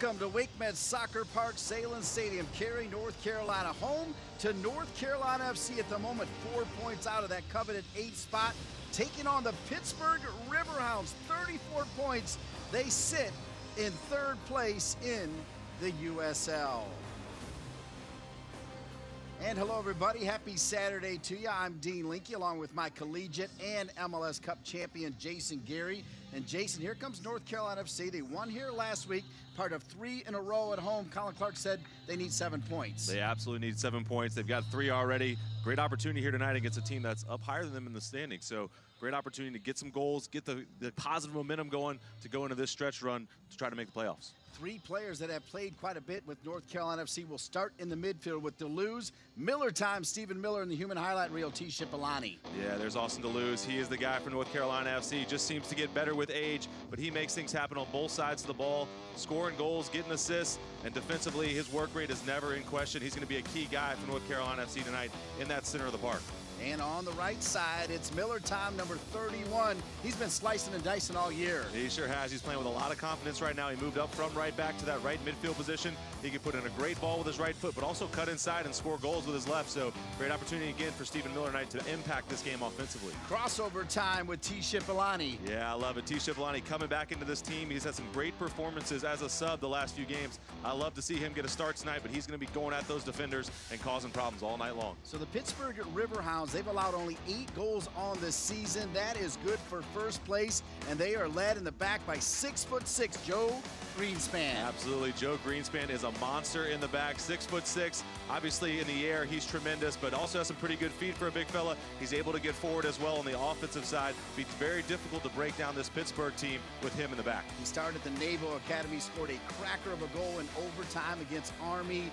Welcome to Wake Med Soccer Park, Salem Stadium, Cary, North Carolina. Home to North Carolina FC at the moment, 4 points out of that coveted 8th spot. Taking on the Pittsburgh Riverhounds, 34 points. They sit in 3rd place in the USL. And hello, everybody. Happy Saturday to you. I'm Dean Linke, along with my collegiate and MLS Cup champion, Jason Gary. And Jason, here comes North Carolina FC. They won here last week, part of 3 in a row at home. Colin Clark said they need 7 points. They absolutely need 7 points. They've got 3 already. Great opportunity here tonight against a team that's up higher than them in the standings. So great opportunity to get some goals, get the positive momentum going to go into this stretch run to try to make the playoffs. 3 players that have played quite a bit with North Carolina FC will start in the midfield with Deleuze, Miller time, Stephen Miller, and the human highlight reel, T. Shipalani. Yeah, there's Austin Deleuze. He is the guy for North Carolina FC. Just seems to get better with age, but he makes things happen on both sides of the ball, scoring goals, getting assists, and defensively, his work rate is never in question. He's going to be a key guy for North Carolina FC tonight in that center of the park. And on the right side, it's Miller time, number 31. He's been slicing and dicing all year. He sure has. He's playing with a lot of confidence right now. He moved up from right back to that right midfield position. He can put in a great ball with his right foot, but also cut inside and score goals with his left. So great opportunity again for Stephen Miller tonight to impact this game offensively. Crossover time with T. Shipalani. Yeah, I love it. T. Shipalani coming back into this team. He's had some great performances as a sub the last few games. I love to see him get a start tonight, but he's going to be going at those defenders and causing problems all night long. So the Pittsburgh Riverhounds, they've allowed only 8 goals on this season. That is good for 1st place, and they are led in the back by 6'6" Joe Greenspan. Absolutely. Joe Greenspan is a monster in the back, 6'6". Obviously in the air, he's tremendous, but also has some pretty good feet for a big fella. He's able to get forward as well on the offensive side. It's very difficult to break down this Pittsburgh team with him in the back. He started at the Naval Academy, scored a cracker of a goal in overtime against Army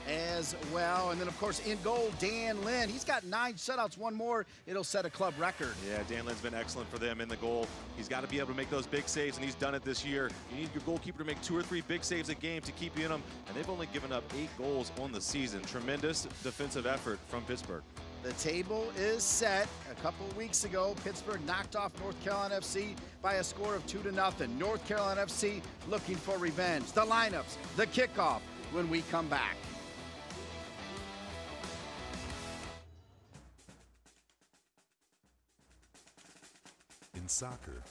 as well. And then, of course, in goal, Dan Lynn. He's got 9 shutouts. 1 more, it'll set a club record. Yeah, Dan Lynn's been excellent for them in the goal. He's got to be able to make those big saves, and he's done it this year. You need your goalkeeper to make 2 or 3 big saves a game to keep you in them, and they've only given up 8 goals on the season. Tremendous defensive effort from Pittsburgh. The table is set. A couple of weeks ago, Pittsburgh knocked off North Carolina FC by a score of 2-0. North Carolina FC looking for revenge. The lineups, the kickoff when we come back. In soccer,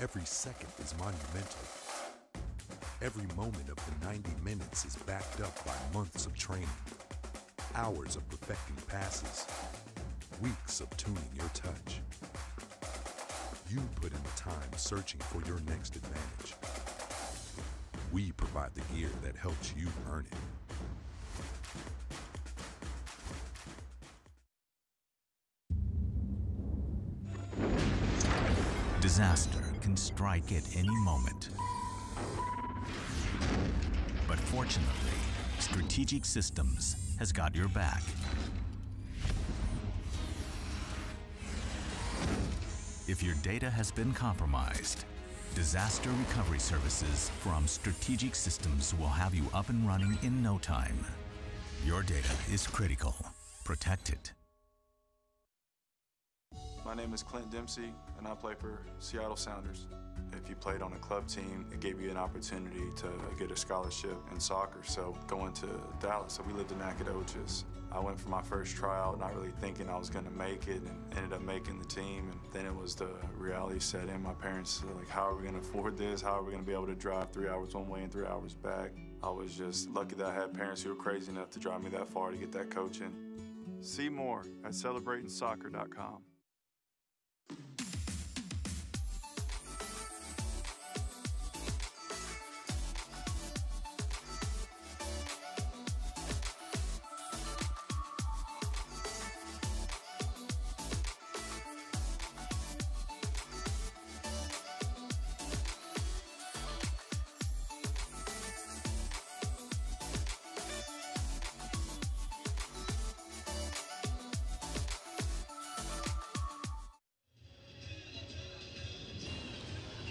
every second is monumental. Every moment of the 90 minutes is backed up by months of training, hours of perfecting passes, weeks of tuning your touch. You put in the time searching for your next advantage. We provide the gear that helps you earn it. Disaster can strike at any moment. But fortunately, Strategic Systems has got your back. If your data has been compromised, disaster recovery services from Strategic Systems will have you up and running in no time. Your data is critical. Protect it. My name is Clint Dempsey, and I play for Seattle Sounders. If you played on a club team, it gave you an opportunity to get a scholarship in soccer. So going to Dallas, so we lived in Nacogdoches. I went for my first tryout, not really thinking I was going to make it, and ended up making the team. And then it was the reality set in. My parents said, like, how are we going to afford this? How are we going to be able to drive 3 hours one way and 3 hours back? I was just lucky that I had parents who were crazy enough to drive me that far to get that coaching. See more at celebratingsoccer.com.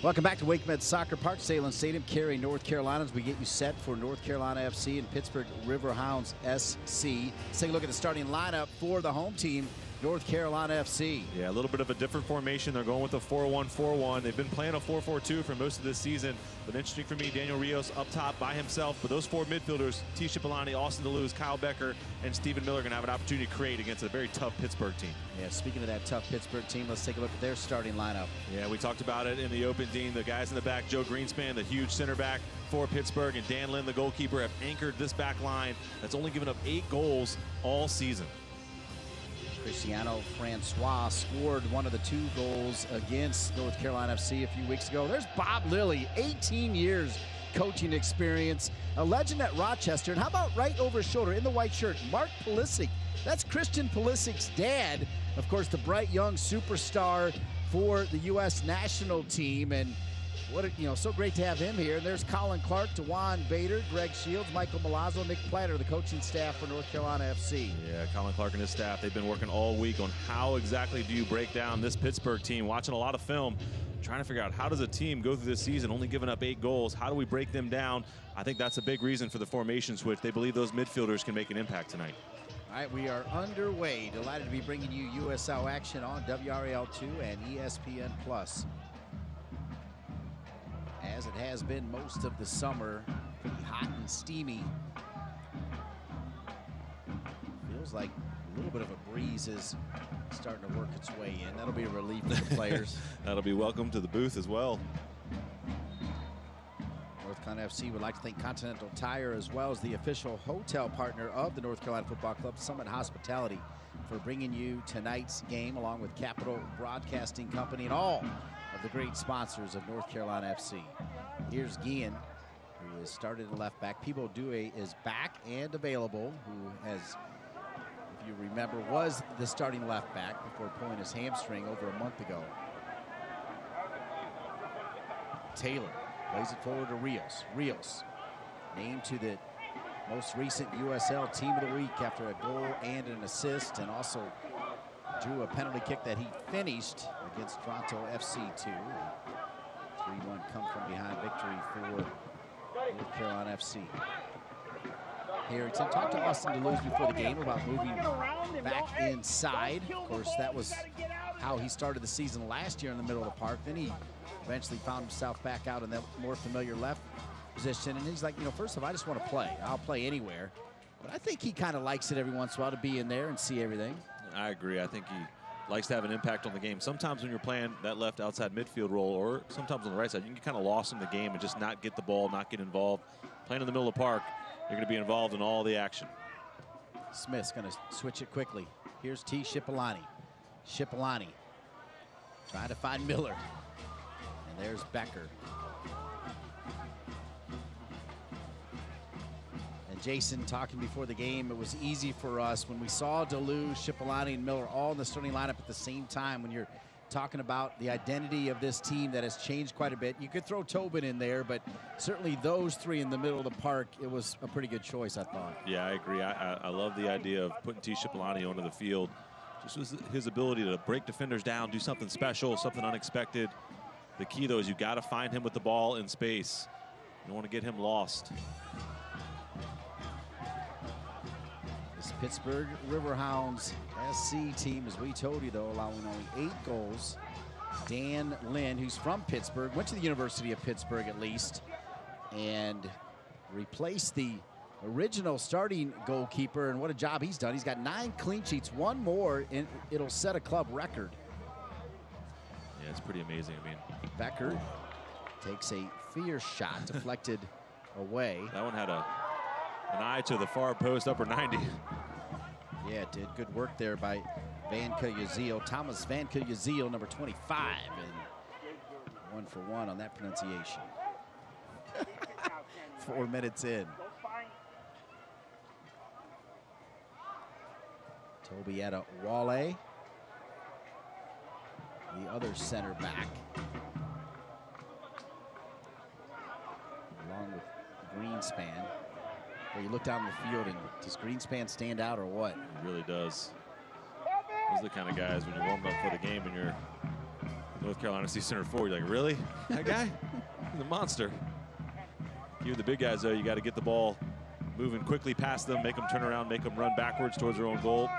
Welcome back to Wake Med Soccer Park, Salem Stadium, Cary, North Carolina, as we get you set for North Carolina FC and Pittsburgh Riverhounds SC. Let's take a look at the starting lineup for the home team. North Carolina FC. Yeah, a little bit of a different formation. They're going with a 4-1-4-1. They've been playing a 4-4-2 for most of this season. But interesting for me, Daniel Rios up top by himself. But those four midfielders, T. Shipolani, Austin DeLuz, Kyle Becker, and Stephen Miller, are going to have an opportunity to create against a very tough Pittsburgh team. Yeah, speaking of that tough Pittsburgh team, let's take a look at their starting lineup. Yeah, we talked about it in the open, Dean. The guys in the back, Joe Greenspan, the huge center back for Pittsburgh, and Dan Lynn, the goalkeeper, have anchored this back line that's only given up 8 goals all season. Cristiano Francois scored one of the 2 goals against North Carolina FC a few weeks ago. There's Bob Lilly, 18 years coaching experience, a legend at Rochester. And how about right over his shoulder in the white shirt, Mark Pulisic. That's Christian Pulisic's dad, of course, the bright young superstar for the U.S. national team. And what so great to have him here. And there's Colin Clark, DeJuan Bader, Greg Shields, Michael Milazzo, Nick Platter, the coaching staff for North Carolina FC. Yeah, Colin Clark and his staff, they've been working all week on how exactly do you break down this Pittsburgh team, watching a lot of film, trying to figure out how does a team go through this season only giving up 8 goals. How do we break them down? I think that's a big reason for the formation switch. They believe those midfielders can make an impact tonight. All right, we are underway. Delighted to be bringing you USL action on WRAL2 and ESPN+. As it has been most of the summer, pretty hot and steamy. Feels like a little bit of a breeze is starting to work its way in. That'll be a relief for the players. That'll be welcome to the booth as well. North Carolina FC would like to thank Continental Tire, as well as the official hotel partner of the North Carolina Football Club, Summit Hospitality, for bringing you tonight's game, along with Capital Broadcasting Company and all of the great sponsors of North Carolina FC. Here's Guillen, who has started at left back. Pipo Due is back and available, who has, if you remember, was the starting left back before pulling his hamstring over a month ago. Taylor plays it forward to Rios. Rios named to the most recent USL Team of the Week after a goal and an assist, and also drew a penalty kick that he finished against Toronto FC 2. 3-1 come from behind victory for North Carolina FC. Harrington talked to Austin DeLuz before the game about moving back inside. Of course, that was how he started the season last year in the middle of the park. Then he eventually found himself back out in that more familiar left position. And he's like, first of all, I just want to play. I'll play anywhere. But I think he kind of likes it every once in a while to be in there and see everything. I agree. I think he likes to have an impact on the game. Sometimes when you're playing that left outside midfield role, or sometimes on the right side, you can get kind of lost in the game and just not get the ball, not get involved. Playing in the middle of the park, you're going to be involved in all the action. Smith's going to switch it quickly. Here's T. Shipolani. Shipolani trying to find Miller. And there's Becker. And Jason talking before the game, it was easy for us when we saw DeLuz, Shipolani, and Miller all in the starting lineup at the same time. When you're talking about the identity of this team that has changed quite a bit, you could throw Tobin in there, but certainly those three in the middle of the park, it was a pretty good choice, I thought. Yeah, I agree. I love the idea of putting T. Shipolani onto the field. Just his ability to break defenders down, do something special, something unexpected. The key, though, is you got to find him with the ball in space. You don't want to get him lost. This Pittsburgh Riverhounds SC team, as we told you, though, allowing only 8 goals. Dan Lynn, who's from Pittsburgh, went to the University of Pittsburgh at least, and replaced the original starting goalkeeper, and what a job he's done. He's got 9 clean sheets, 1 more, and it'll set a club record. Yeah, it's pretty amazing. I mean, Becker takes a fierce shot, deflected away. That one had an eye to the far post, upper 90. Yeah, it did. Good work there by Van Kuyazil. Thomas Van Kuyazil, number 25, and 1 for 1 on that pronunciation. 4 minutes in. Tobietta Wale, the other center back, along with Greenspan. Well, you look down the field, and does Greenspan stand out or what? He really does. Those are the kind of guys when you're warming up for the game and you're North Carolina FC center forward, you're like, really? That guy? He's a monster. You the big guys, though, you got to get the ball moving quickly past them, make them turn around, make them run backwards towards their own goal.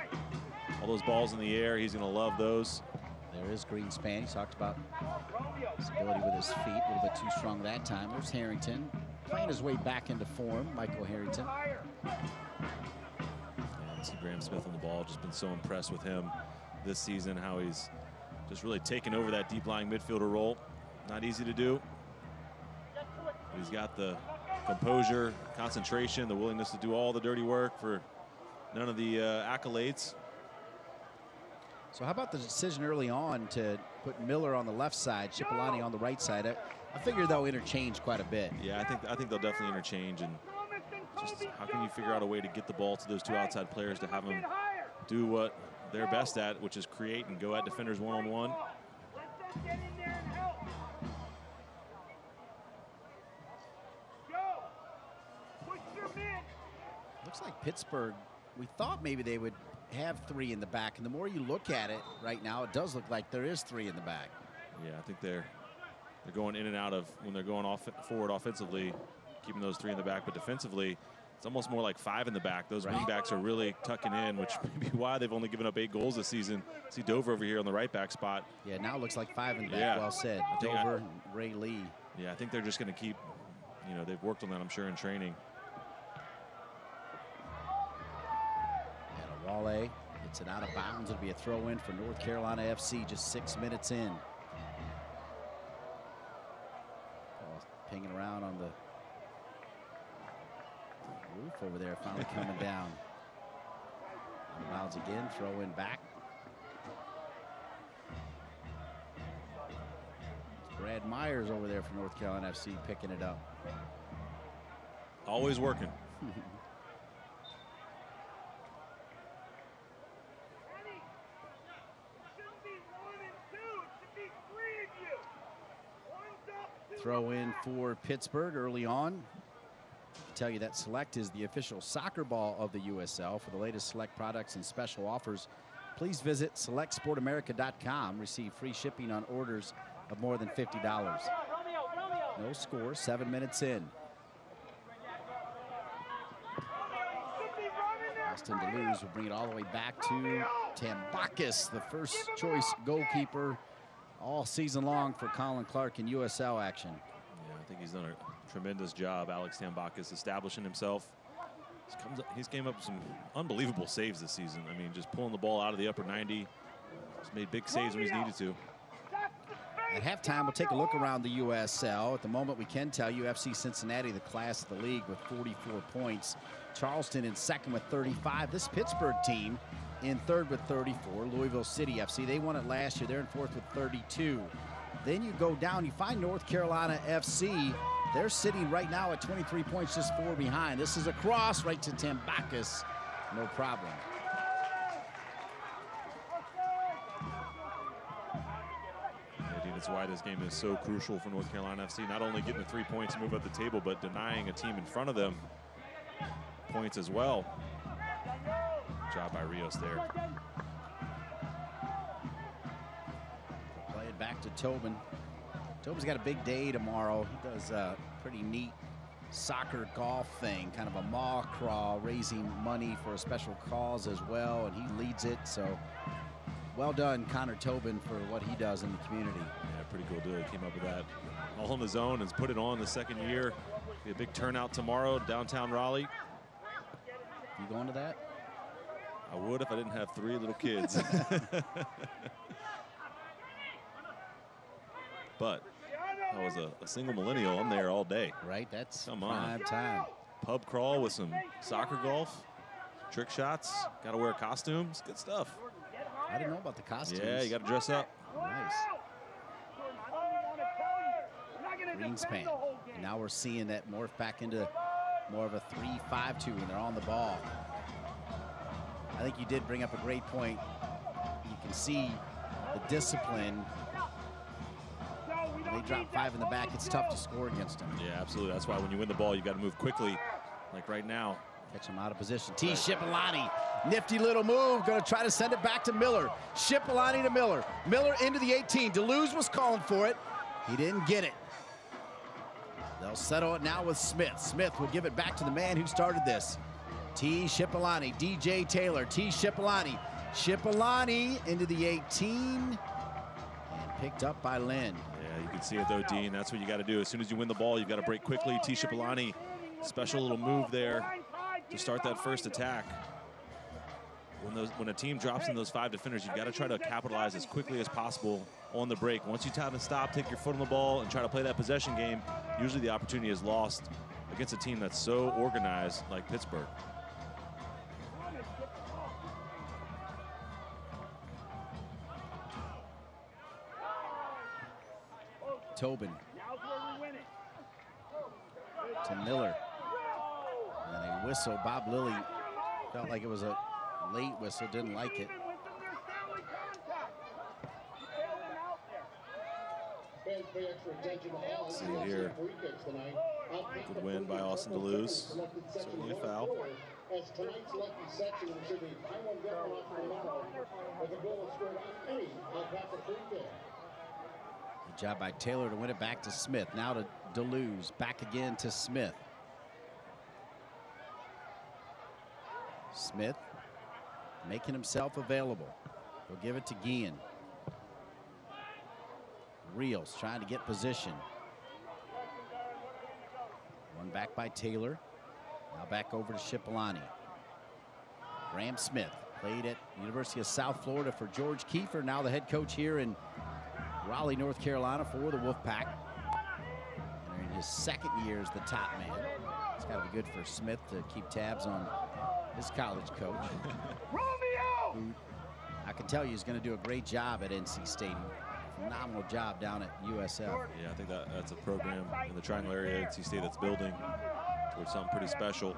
All those balls in the air, he's going to love those. There is Greenspan. He talked about his ability with his feet, a little bit too strong that time. There's Harrington playing his way back into form, Michael Harrington. Yeah, I see Graham Smith on the ball. Just been so impressed with him this season, how he's just really taken over that deep-lying midfielder role. Not easy to do. But he's got the composure, concentration, the willingness to do all the dirty work for none of the accolades. So how about the decision early on to put Miller on the left side, Cipollani on the right side? I figure they'll interchange quite a bit. Yeah, I think they'll definitely interchange. And just how can you figure out a way to get the ball to those two outside players to have them do what they're best at, which is create and go at defenders one-on-one. Looks like Pittsburgh, we thought maybe they would have three in the back, and the more you look at it right now, it does look like there is three in the back. Yeah, I think they're going in and out of, when they're going forward offensively, keeping those three in the back, but defensively, it's almost more like five in the back. Those wing backs are really tucking in, which may be why they've only given up 8 goals this season. See Dover over here on the right back spot. Yeah, now it looks like 5 in the back. Yeah. Well said. Dover, Ray Lee. Yeah, I think they're just going to keep, they've worked on that, I'm sure, in training. And Wale gets it out of bounds. It'll be a throw in for North Carolina FC just 6 minutes in. Pinging around on the roof over there, finally coming down. Bounds again, throw in back. It's Brad Myers over there for North Carolina FC picking it up. Always working. Throw in for Pittsburgh early on. Tell you that Select is the official soccer ball of the USL. For the latest Select products and special offers, please visit selectsportamerica.com. Receive free shipping on orders of more than $50. No score, 7 minutes in. Austin DeLuz will bring it all the way back to Tambakis, the first choice goalkeeper all season long for Colin Clark in USL action. Yeah, I think he's done a tremendous job, Alex Tambakis, establishing himself. He's came up with some unbelievable saves this season. I mean, just pulling the ball out of the upper 90. He's made big saves when he's needed to. At halftime, we'll take a look around the USL. At the moment, we can tell you FC Cincinnati, the class of the league, with 44 points. Charleston in second with 35. This Pittsburgh team in third with 34. Louisville City FC, they won it last year. They're in fourth with 32. Then you go down, you find North Carolina FC. They're sitting right now at 23 points, just 4 behind. This is a cross right to Tambakis. No problem. That's why this game is so crucial for North Carolina FC. Not only getting the 3 points to move up the table, but denying a team in front of them points as well. Good job by Rios there. Play it back to Tobin. Tobin's got a big day tomorrow. He does a pretty neat soccer golf thing, kind of a maw crawl, raising money for a special cause as well, and he leads it. So well done, Connor Tobin, for what he does in the community. Yeah, pretty cool deal. He came up with that all on his own and put it on the second year. Be a big turnout tomorrow, downtown Raleigh. You going to that? I would if I didn't have 3 little kids. But I was a single millennial. I'm there all day. Right, that's Come on. prime time. Pub crawl with some soccer golf, trick shots. Got to wear costumes. Good stuff. I didn't know about the costumes. Yeah, you got to dress up. Nice. Greenspan. And now we're seeing that morph back into more of a 3-5-2 when they're on the ball. I think you did bring up a great point. You can see the discipline. When they drop 5 in the back, it's tough to score against them. Yeah, absolutely. That's why when you win the ball, you got to move quickly, like right now. Catch him out of position. T. Cipollani, nifty little move. Going to try to send it back to Miller. Cipollani to Miller. Miller into the 18. DeLuz was calling for it. He didn't get it. They'll settle it now with Smith. Smith will give it back to the man who started this. T. Cipollani, DJ Taylor. T. Cipollani. Cipollani into the 18 and picked up by Lynn. Yeah, you can see it though, Dean. That's what you got to do. As soon as you win the ball, you've got to break quickly. T. Cipollani, special little move there to start that first attack. When a team drops in those 5 defenders, you've got to try to capitalize as quickly as possible on the break. Once you tap and stop, take your foot on the ball, and try to play that possession game, usually the opportunity is lost against a team that's so organized like Pittsburgh. Tobin to Miller. And a whistle. Bob Lilly felt like it was a late whistle, didn't like it. See it here. Good win by Austin Deleuze. Certainly a foul. Good job by Taylor to win it back to Smith. Now to Deleuze. Back again to Smith. Smith making himself available. He'll give it to Guillen. Rios trying to get position. One back by Taylor. Now back over to Cipollani. Graham Smith played at University of South Florida for George Kiefer. Now the head coach here in Raleigh, North Carolina for the Wolfpack. And in his second year as the top man. It's got to be good for Smith to keep tabs on his college coach. Who I can tell you is going to do a great job at NC State. Phenomenal job down at USF. Yeah, I think that's a program in the Triangle area at NC State that's building towards something pretty special.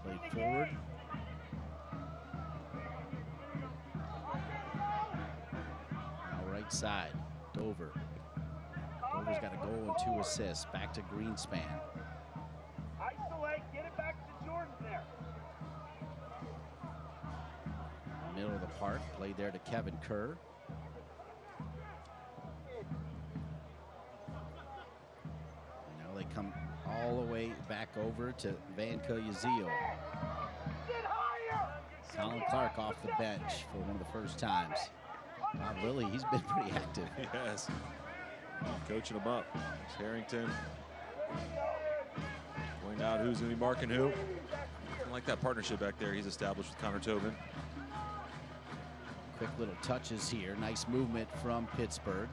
Played forward. Right side, Dover. Dover's got a goal and 2 assists. Back to Greenspan. Isolate, get it back to Jordan there. Middle of the park, played there to Kevin Kerr. Now they come all the way back over to Van Yazeel. Colin Clark off the bench for one of the first times. Bob Lilly, he's been pretty active. Yes. Coaching him up. There's Harrington. Pointing out who's going to be marking who. I like that partnership back there he's established with Connor Tobin. Quick little touches here. Nice movement from Pittsburgh.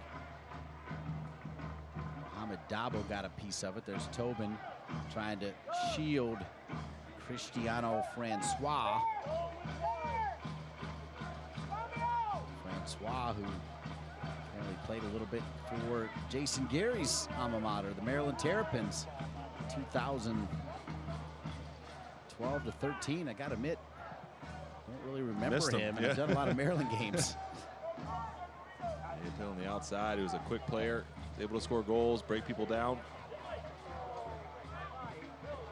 Mohamed Dabo got a piece of it. There's Tobin trying to shield Cristiano Francois. Francois, who apparently played a little bit for Jason Gary's alma mater, the Maryland Terrapins, 2012 to 13. I got to admit, don't really remember him, and I've done a lot of Maryland games. He played on the outside. He was a quick player, able to score goals, break people down.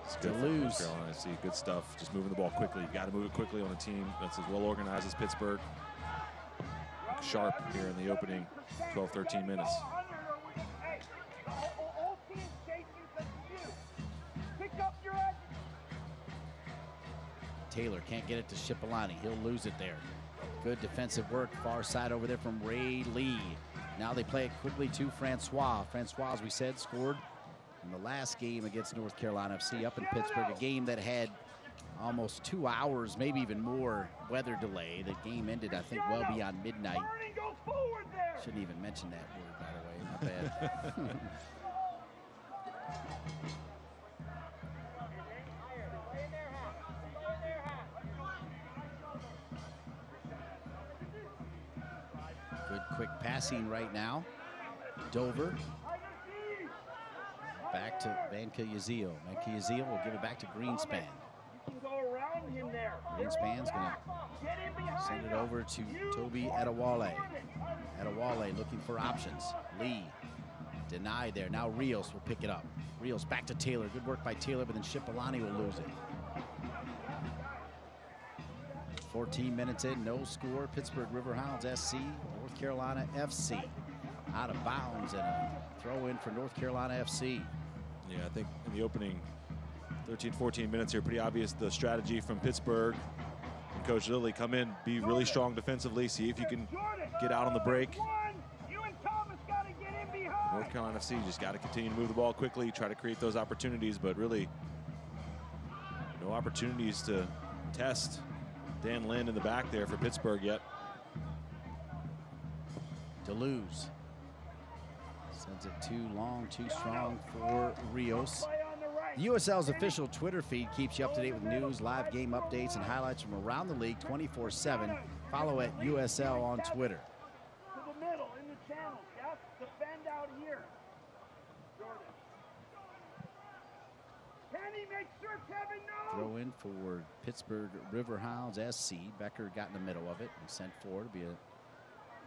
It's good for North Carolina. See, good stuff. Just moving the ball quickly. You got to move it quickly on a team that's as well organized as Pittsburgh. Sharp here in the opening 12-13 minutes. Taylor can't get it to Cipollani. He'll lose it there. Good defensive work. Far side over there from Ray Lee. Now they play it quickly to Francois. Francois, as we said, scored in the last game against North Carolina FC up in Pittsburgh, a game that had almost 2 hours, maybe even more weather delay. The game ended, I think, well beyond midnight. Shouldn't even mention that word, by the way. Not bad. Good quick passing right now. Dover. Back to Van Yazeel. Van Yazeel will give it back to Greenspan. Greenspan's going to send it over to Toby Adewale. Adewale looking for options. Lee denied there. Now Rios will pick it up. Rios back to Taylor. Good work by Taylor, but then Cipollani will lose it. 14 minutes in, no score. Pittsburgh Riverhounds SC, North Carolina FC. Out of bounds and a throw in for North Carolina FC. Yeah, I think in the opening 13, 14 minutes here, pretty obvious the strategy from Pittsburgh. And Coach Lilly come in, be really strong defensively, see if you can get out on the break. North Carolina FC just got to continue to move the ball quickly, try to create those opportunities, but really no opportunities to test Dan Lynn in the back there for Pittsburgh yet. Deleuze sends it too long, too strong for Rios. The USL's official Twitter feed keeps you up to date with news, live game updates, and highlights from around the league 24/7. Follow at USL on Twitter. To the middle, in the channel, Jeff. Defend out here. Jordan. Kenny, make sure Kevin knows. Throw in for Pittsburgh Riverhounds SC. Becker got in the middle of it and sent forward. It'll be a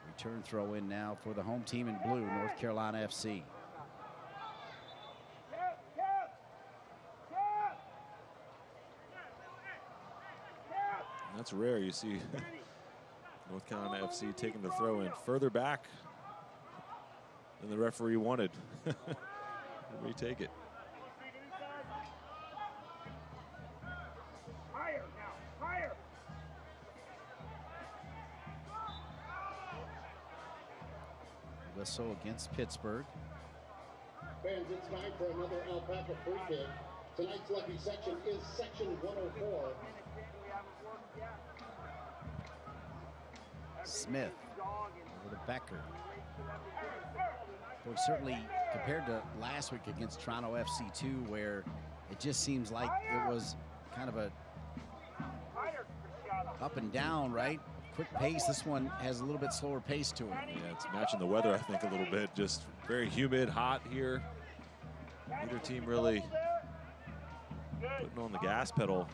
return throw in now for the home team in blue, North Carolina FC. That's rare. You see North Carolina FC taking the throw in further back than the referee wanted. Retake it. Higher now, higher. Whistle against Pittsburgh. Fans, it's time for another Alpaca free kick. Tonight's lucky section is section 104. Smith over to Becker. Well, certainly compared to last week against Toronto FC2, where it just seems like it was kind of a up and down, right? Quick pace. This one has a little bit slower pace to it. Yeah, it's matching the weather, I think, a little bit. Just very humid, hot here. Neither team really putting on the gas pedal.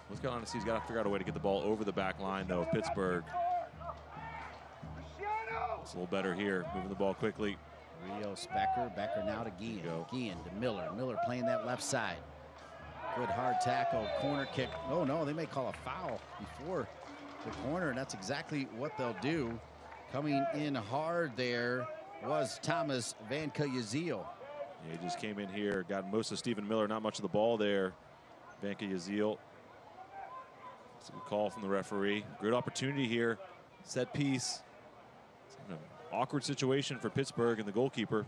North Carolina FC's got to figure out a way to get the ball over the back line, though. Pittsburgh, it's a little better here, moving the ball quickly. Rios, Becker now to Guillen. Guillen to Miller. Miller playing that left side. Good hard tackle, corner kick. Oh no, they may call a foul before the corner, and that's exactly what they'll do. Coming in hard there was Thomas Vanka-Yazil. Yeah, he just came in here, got most of Stephen Miller, not much of the ball there. Vanka-Yazil. It's a good call from the referee. Great opportunity here. Set piece. It's an awkward situation for Pittsburgh and the goalkeeper.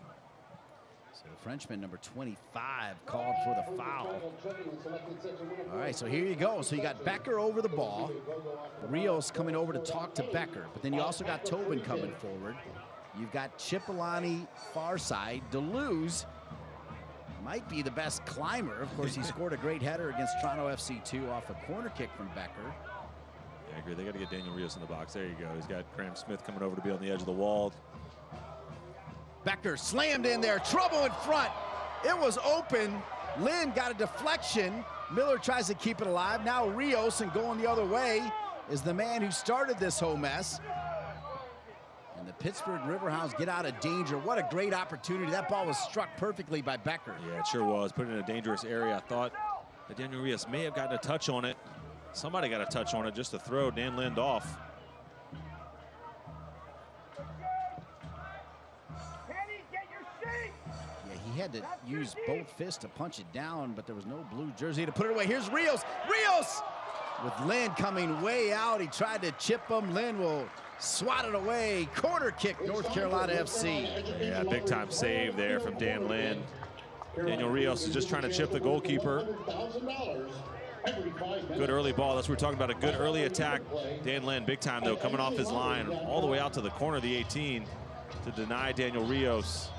So the Frenchman, number 25, called for the foul. All right, so here you go. So you got Becker over the ball. Rios coming over to talk to Becker. But then you also got Tobin coming forward. You've got Cipollani far side. Deleuze might be the best climber. Of course, he scored a great header against Toronto FC2 off a corner kick from Becker. Yeah, I agree. They got to get Daniel Rios in the box. There you go. He's got Graham Smith coming over to be on the edge of the wall. Becker slammed in there. Trouble in front. It was open. Lynn got a deflection. Miller tries to keep it alive. Now Rios, and going the other way, is the man who started this whole mess. And the Pittsburgh Riverhounds get out of danger. What a great opportunity. That ball was struck perfectly by Becker. Yeah, it sure was. Put it in a dangerous area. I thought that Daniel Rios may have gotten a touch on it. Somebody got a touch on it just to throw Dan Lind off. Yeah, he had to use both fists to punch it down, but there was no blue jersey to put it away. Here's Rios. Rios! With Lynn coming way out. He tried to chip him. Lynn will swat it away. Corner kick, North Carolina FC. Yeah, big time save there from Dan Lynn. Daniel Rios is just trying to chip the goalkeeper. Good early ball. That's what we're talking about, a good early attack. Dan Lynn, big time though, coming off his line all the way out to the corner of the 18 to deny Daniel Rios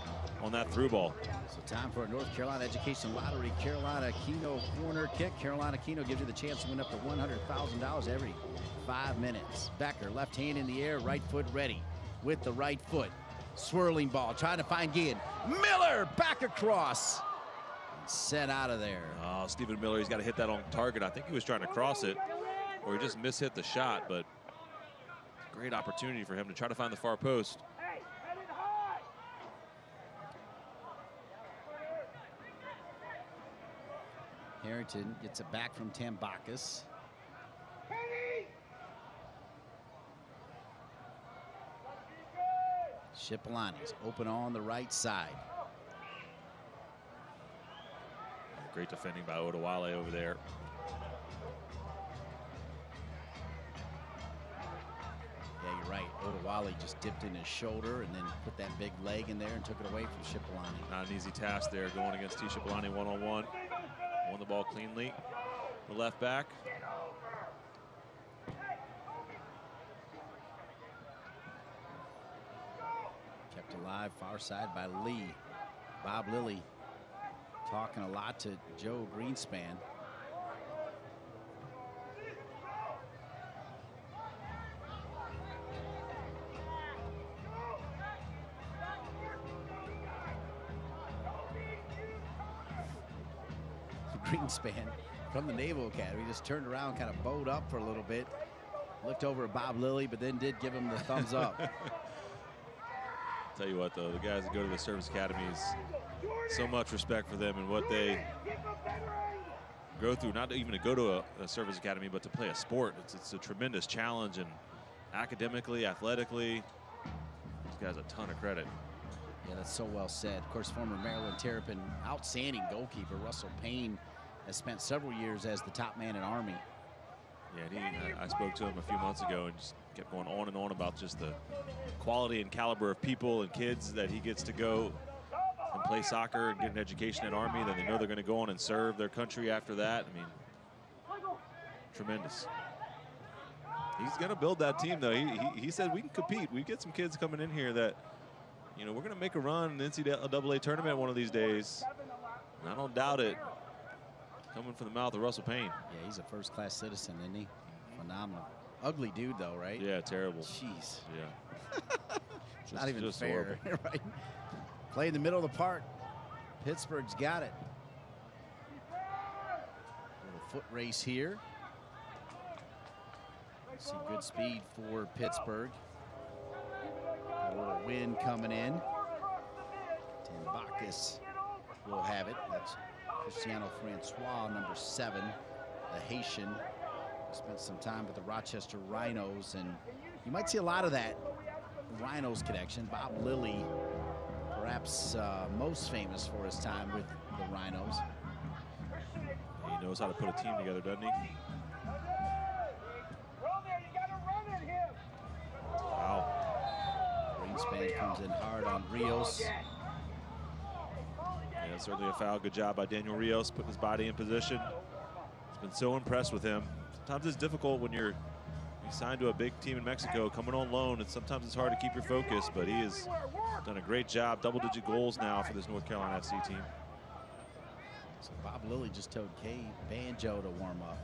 on that through ball. So time for a North Carolina Education Lottery Carolina Keno corner kick. Carolina Keno gives you the chance to win up to $100,000 every 5 minutes. Becker, left hand in the air, right foot ready with the right foot. Swirling ball, trying to find Guillen. Miller back across. Set out of there. Oh, Stephen Miller, he's got to hit that on target. I think he was trying to cross it, or he just mishit the shot, but great opportunity for him to try to find the far post. Harrington gets it back from Tambakis. Cipollani's open on the right side. Great defending by Odewale over there. Yeah, you're right. Odewale just dipped in his shoulder and then put that big leg in there and took it away from Cipollani. Not an easy task there going against T. Cipollani one-on-one. Won the ball cleanly. The left back. Kept alive far side by Lee. Bob Lilly talking a lot to Joe Greenspan. Greenspan from the Naval Academy just turned around, kind of bowed up for a little bit, looked over at Bob Lilly, but then did give him the thumbs up. Tell you what, though, the guys that go to the service academies, so much respect for them and what they go through, not even to go to a service academy, but to play a sport. It's a tremendous challenge, and academically, athletically, these guys a ton of credit. Yeah, that's so well said. Of course, former Maryland Terrapin outstanding goalkeeper Russell Payne has spent several years as the top man in Army. Yeah, I spoke to him a few months ago and just kept going on and on about just the quality and caliber of people and kids that he gets to go and play soccer and get an education at Army. Then they know they're going to go on and serve their country after that. I mean, tremendous. He's going to build that team, though. He said we can compete. We get some kids coming in here that, you know, we're going to make a run in the NCAA tournament one of these days. And I don't doubt it. Coming from the mouth of Russell Payne. Yeah, he's a first-class citizen, isn't he? Phenomenal. Ugly dude, though, right? Yeah, terrible. Jeez. Yeah. It's not even just fair, right? Play in the middle of the park. Pittsburgh's got it. Little foot race here. See good speed for Pittsburgh. A little wind coming in. Tambakis will have it. That's Cristiano Francois, number 7, the Haitian. Spent some time with the Rochester Rhinos, and you might see a lot of that Rhinos connection. Bob Lilly, perhaps most famous for his time with the Rhinos. He knows how to put a team together, doesn't he? Wow. Greenspan comes in hard on Rios. Yeah, certainly a foul. Good job by Daniel Rios putting his body in position. He's been so impressed with him. Sometimes it's difficult when you're signed to a big team in Mexico, coming on loan, and sometimes it's hard to keep your focus, but he has done a great job. Double-digit goals now for this North Carolina FC team. So Bob Lilly just told Kay Banjo to warm up.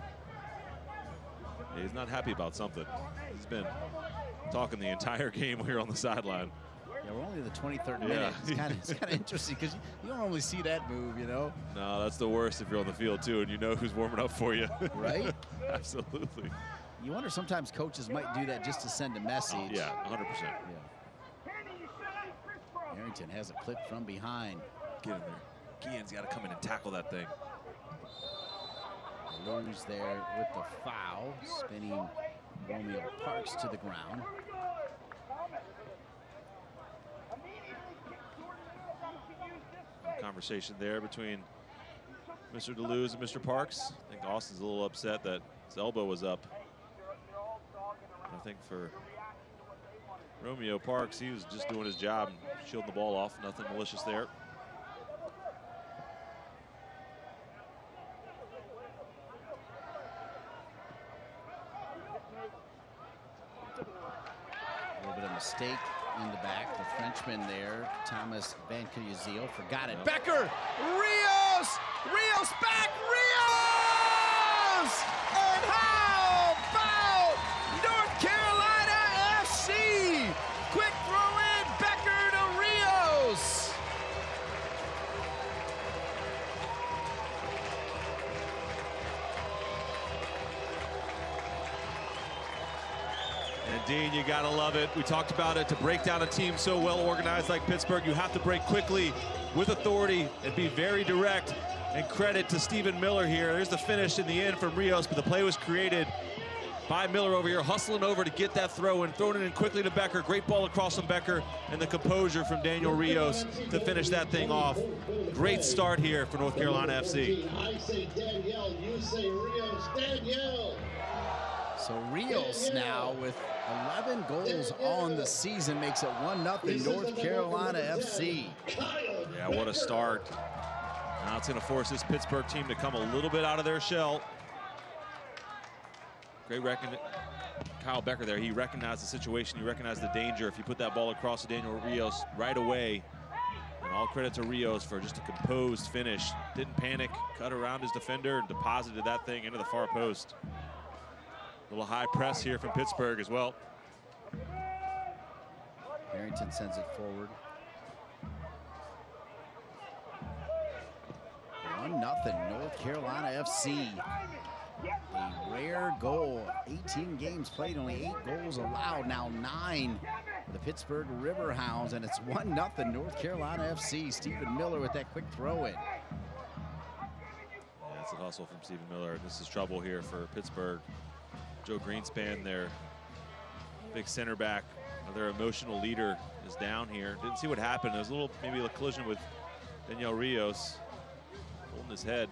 Yeah, he's not happy about something. He's been talking the entire game here on the sideline. Yeah, we're only in the 23rd minute. It's kind of interesting because you don't normally see that move, you know? No, that's the worst if you're on the field, too, and you know who's warming up for you. Right? Absolutely. You wonder sometimes coaches might do that just to send a message. Oh, yeah, 100%. Yeah. Harrington has a clip from behind. Get in there. Guillen's got to come in and tackle that thing. Lose there with the foul, spinning Romeo Parks to the ground. Conversation there between Mr. DeLuz and Mr. Parks. I think Austin's a little upset that his elbow was up. I think for Romeo Parks, he was just doing his job and shielding the ball off. Nothing malicious there. A little bit of mistake in the back. The Frenchman there, Thomas Van Cuyazil, forgot it. Becker! Rios! Rios back! Rios! And how about North Carolina FC? Quick throw in, Becker to Rios. And Dean, you gotta love it. We talked about it. To break down a team so well organized like Pittsburgh, you have to break quickly with authority and be very direct. And credit to Stephen Miller here. There's the finish in the end from Rios, but the play was created by Miller over here, hustling over to get that throw and throwing it in quickly to Becker. Great ball across from Becker, and the composure from Daniel Rios to finish that thing off. Great start here for North Carolina FC. I say Danielle, you say Rios. Danielle. So Rios now with 11 goals on the season makes it 1-0 North Carolina FC. Yeah, what a start. Now it's going to force this Pittsburgh team to come a little bit out of their shell. Great Kyle Becker there. He recognized the situation. He recognized the danger. If you put that ball across to Daniel Rios right away, and all credit to Rios for just a composed finish. Didn't panic, cut around his defender, and deposited that thing into the far post. A little high press here from Pittsburgh as well. Harrington sends it forward. 1-0 North Carolina FC. A rare goal. 18 games played, only 8 goals allowed. Now 9 for the Pittsburgh Riverhounds, and it's 1-0 North Carolina FC. Stephen Miller with that quick throw-in. Yeah, it's a hustle from Stephen Miller. This is trouble here for Pittsburgh. Joe Greenspan, their big center back, their emotional leader, is down here. Didn't see what happened. There was a little, maybe a collision with Daniel Rios, holding his head.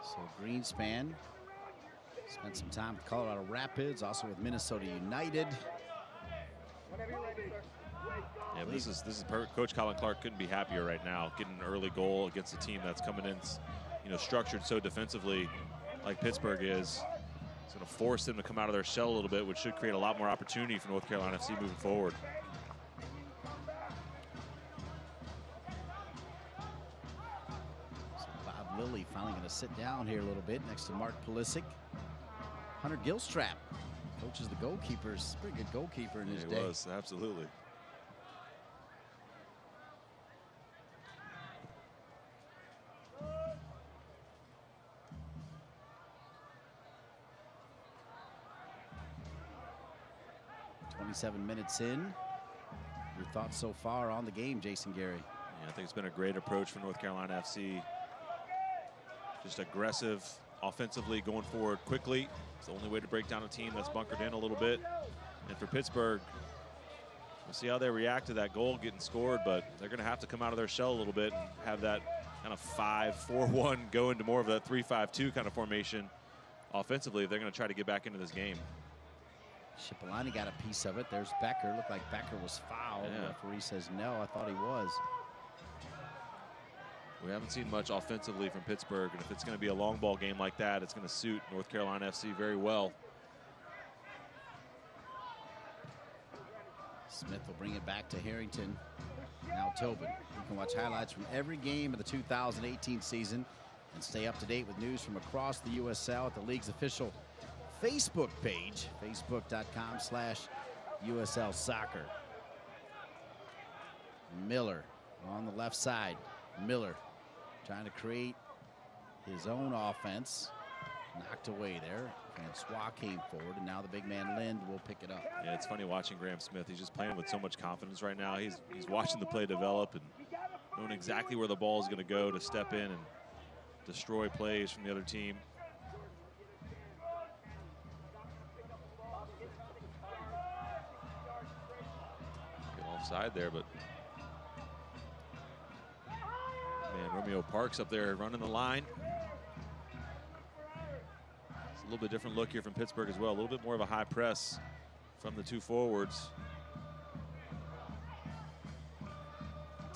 So Greenspan spent some time with Colorado Rapids, also with Minnesota United. Yeah, but this is perfect. Coach Colin Clark couldn't be happier right now, getting an early goal against a team that's coming in, you know, structured so defensively like Pittsburgh is. It's going to force them to come out of their shell a little bit, which should create a lot more opportunity for North Carolina FC moving forward. So Bob Lilly finally going to sit down here a little bit next to Mark Pulisic. Hunter Gilstrap coaches the goalkeepers. Pretty good goalkeeper in his day. He was, absolutely. Minutes in. Your thoughts so far on the game, Jason Gary? Yeah, I think it's been a great approach for North Carolina FC. Just aggressive offensively, going forward quickly. It's the only way to break down a team that's bunkered in a little bit. And for Pittsburgh, we'll see how they react to that goal getting scored, but they're going to have to come out of their shell a little bit and have that kind of 5-4-1 go into more of that 3-5-2 kind of formation offensively if they're going to try to get back into this game. Cipollani got a piece of it. There's Becker. Looked like Becker was fouled. Yeah. The referee says no. I thought he was. We haven't seen much offensively from Pittsburgh, and if it's going to be a long ball game like that, it's going to suit North Carolina FC very well. Smith will bring it back to Harrington. Now Tobin. You can watch highlights from every game of the 2018 season and stay up to date with news from across the USL at the league's official Facebook page, facebook.com/USL Soccer. Miller on the left side. Miller trying to create his own offense. Knocked away there. Francois came forward, and now the big man Lind will pick it up. Yeah, it's funny watching Graham Smith. He's just playing with so much confidence right now. He's watching the play develop and knowing exactly where the ball is going to go to step in and destroy plays from the other team. Side there, but man, Romeo Parks up there running the line. It's a little bit different look here from Pittsburgh as well. A little bit more of a high press from the two forwards.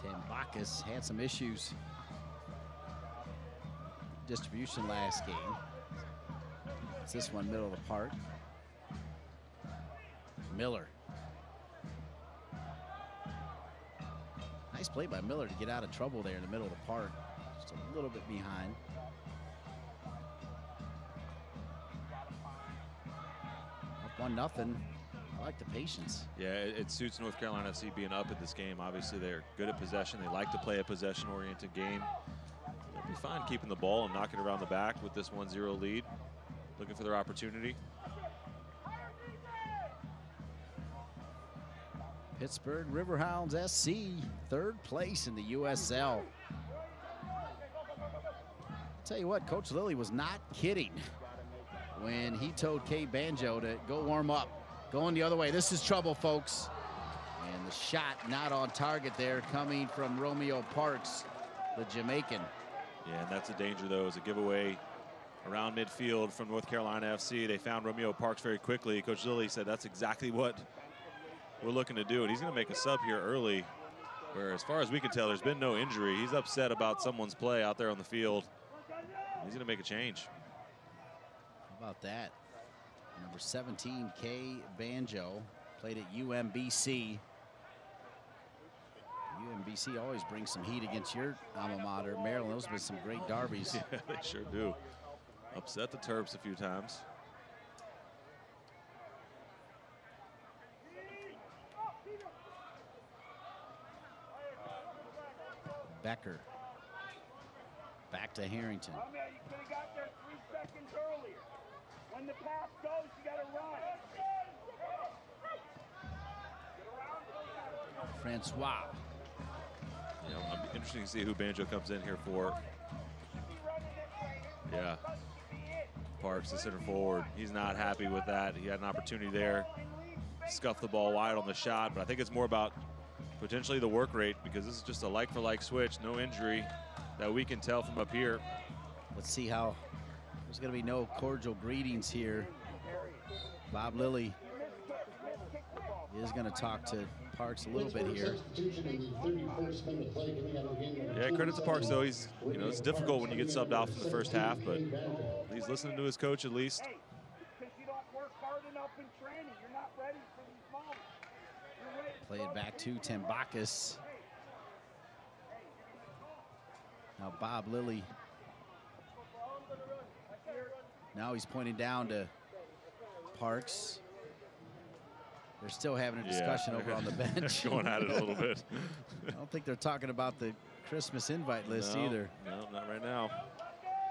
Tambakis had some issues. Distribution last game. It's this one, middle of the park. Miller. Nice play by Miller to get out of trouble there in the middle of the park. Just a little bit behind. Up 1-0. I like the patience. Yeah, it suits North Carolina FC being up at this game. Obviously, they're good at possession. They like to play a possession-oriented game. They'll be fine keeping the ball and knocking it around the back with this 1-0 lead. Looking for their opportunity. Pittsburgh Riverhounds SC, 3rd place in the USL. Tell you what, Coach Lilly was not kidding when he told Kay Banjo to go warm up. Going the other way. This is trouble, folks. And the shot not on target there, coming from Romeo Parks, the Jamaican. Yeah, and that's a danger, though, is a giveaway around midfield from North Carolina FC. They found Romeo Parks very quickly. Coach Lilly said that's exactly what we're looking to do, and he's going to make a sub here early, where as far as we can tell, there's been no injury. He's upset about someone's play out there on the field. He's going to make a change. How about that? Number 17, Kay Banjo, played at UMBC. UMBC always brings some heat against your alma mater, Maryland. Those have been some great derbies. Yeah, they sure do. Upset the Terps a few times. Becker. Back to Harrington. Oh, man, you could have got there 3 seconds earlier. When the pass goes, you got to run. Francois. Yeah, it'll be interesting to see who Banjo comes in here for. Yeah. Parks, the center forward. He's not happy with that. He had an opportunity there. Scuffed the ball wide on the shot, but I think it's more about potentially the work rate, because this is just a like-for-like switch, no injury that we can tell from up here. Let's see how, there's going to be no cordial greetings here. Bob Lilly is going to talk to Parks a little bit here. Yeah, credit to Parks, though. He's, you know, it's difficult when you get subbed out from the first half, but he's listening to his coach at least. Hey, because you don't work hard enough in training, you're not ready for these moments. Play it back to Tambakis. Now Bob Lilly. Now he's pointing down to Parks. They're still having a discussion over on the bench. Going at it a little bit. I don't think they're talking about the Christmas invite list either. No, not right now.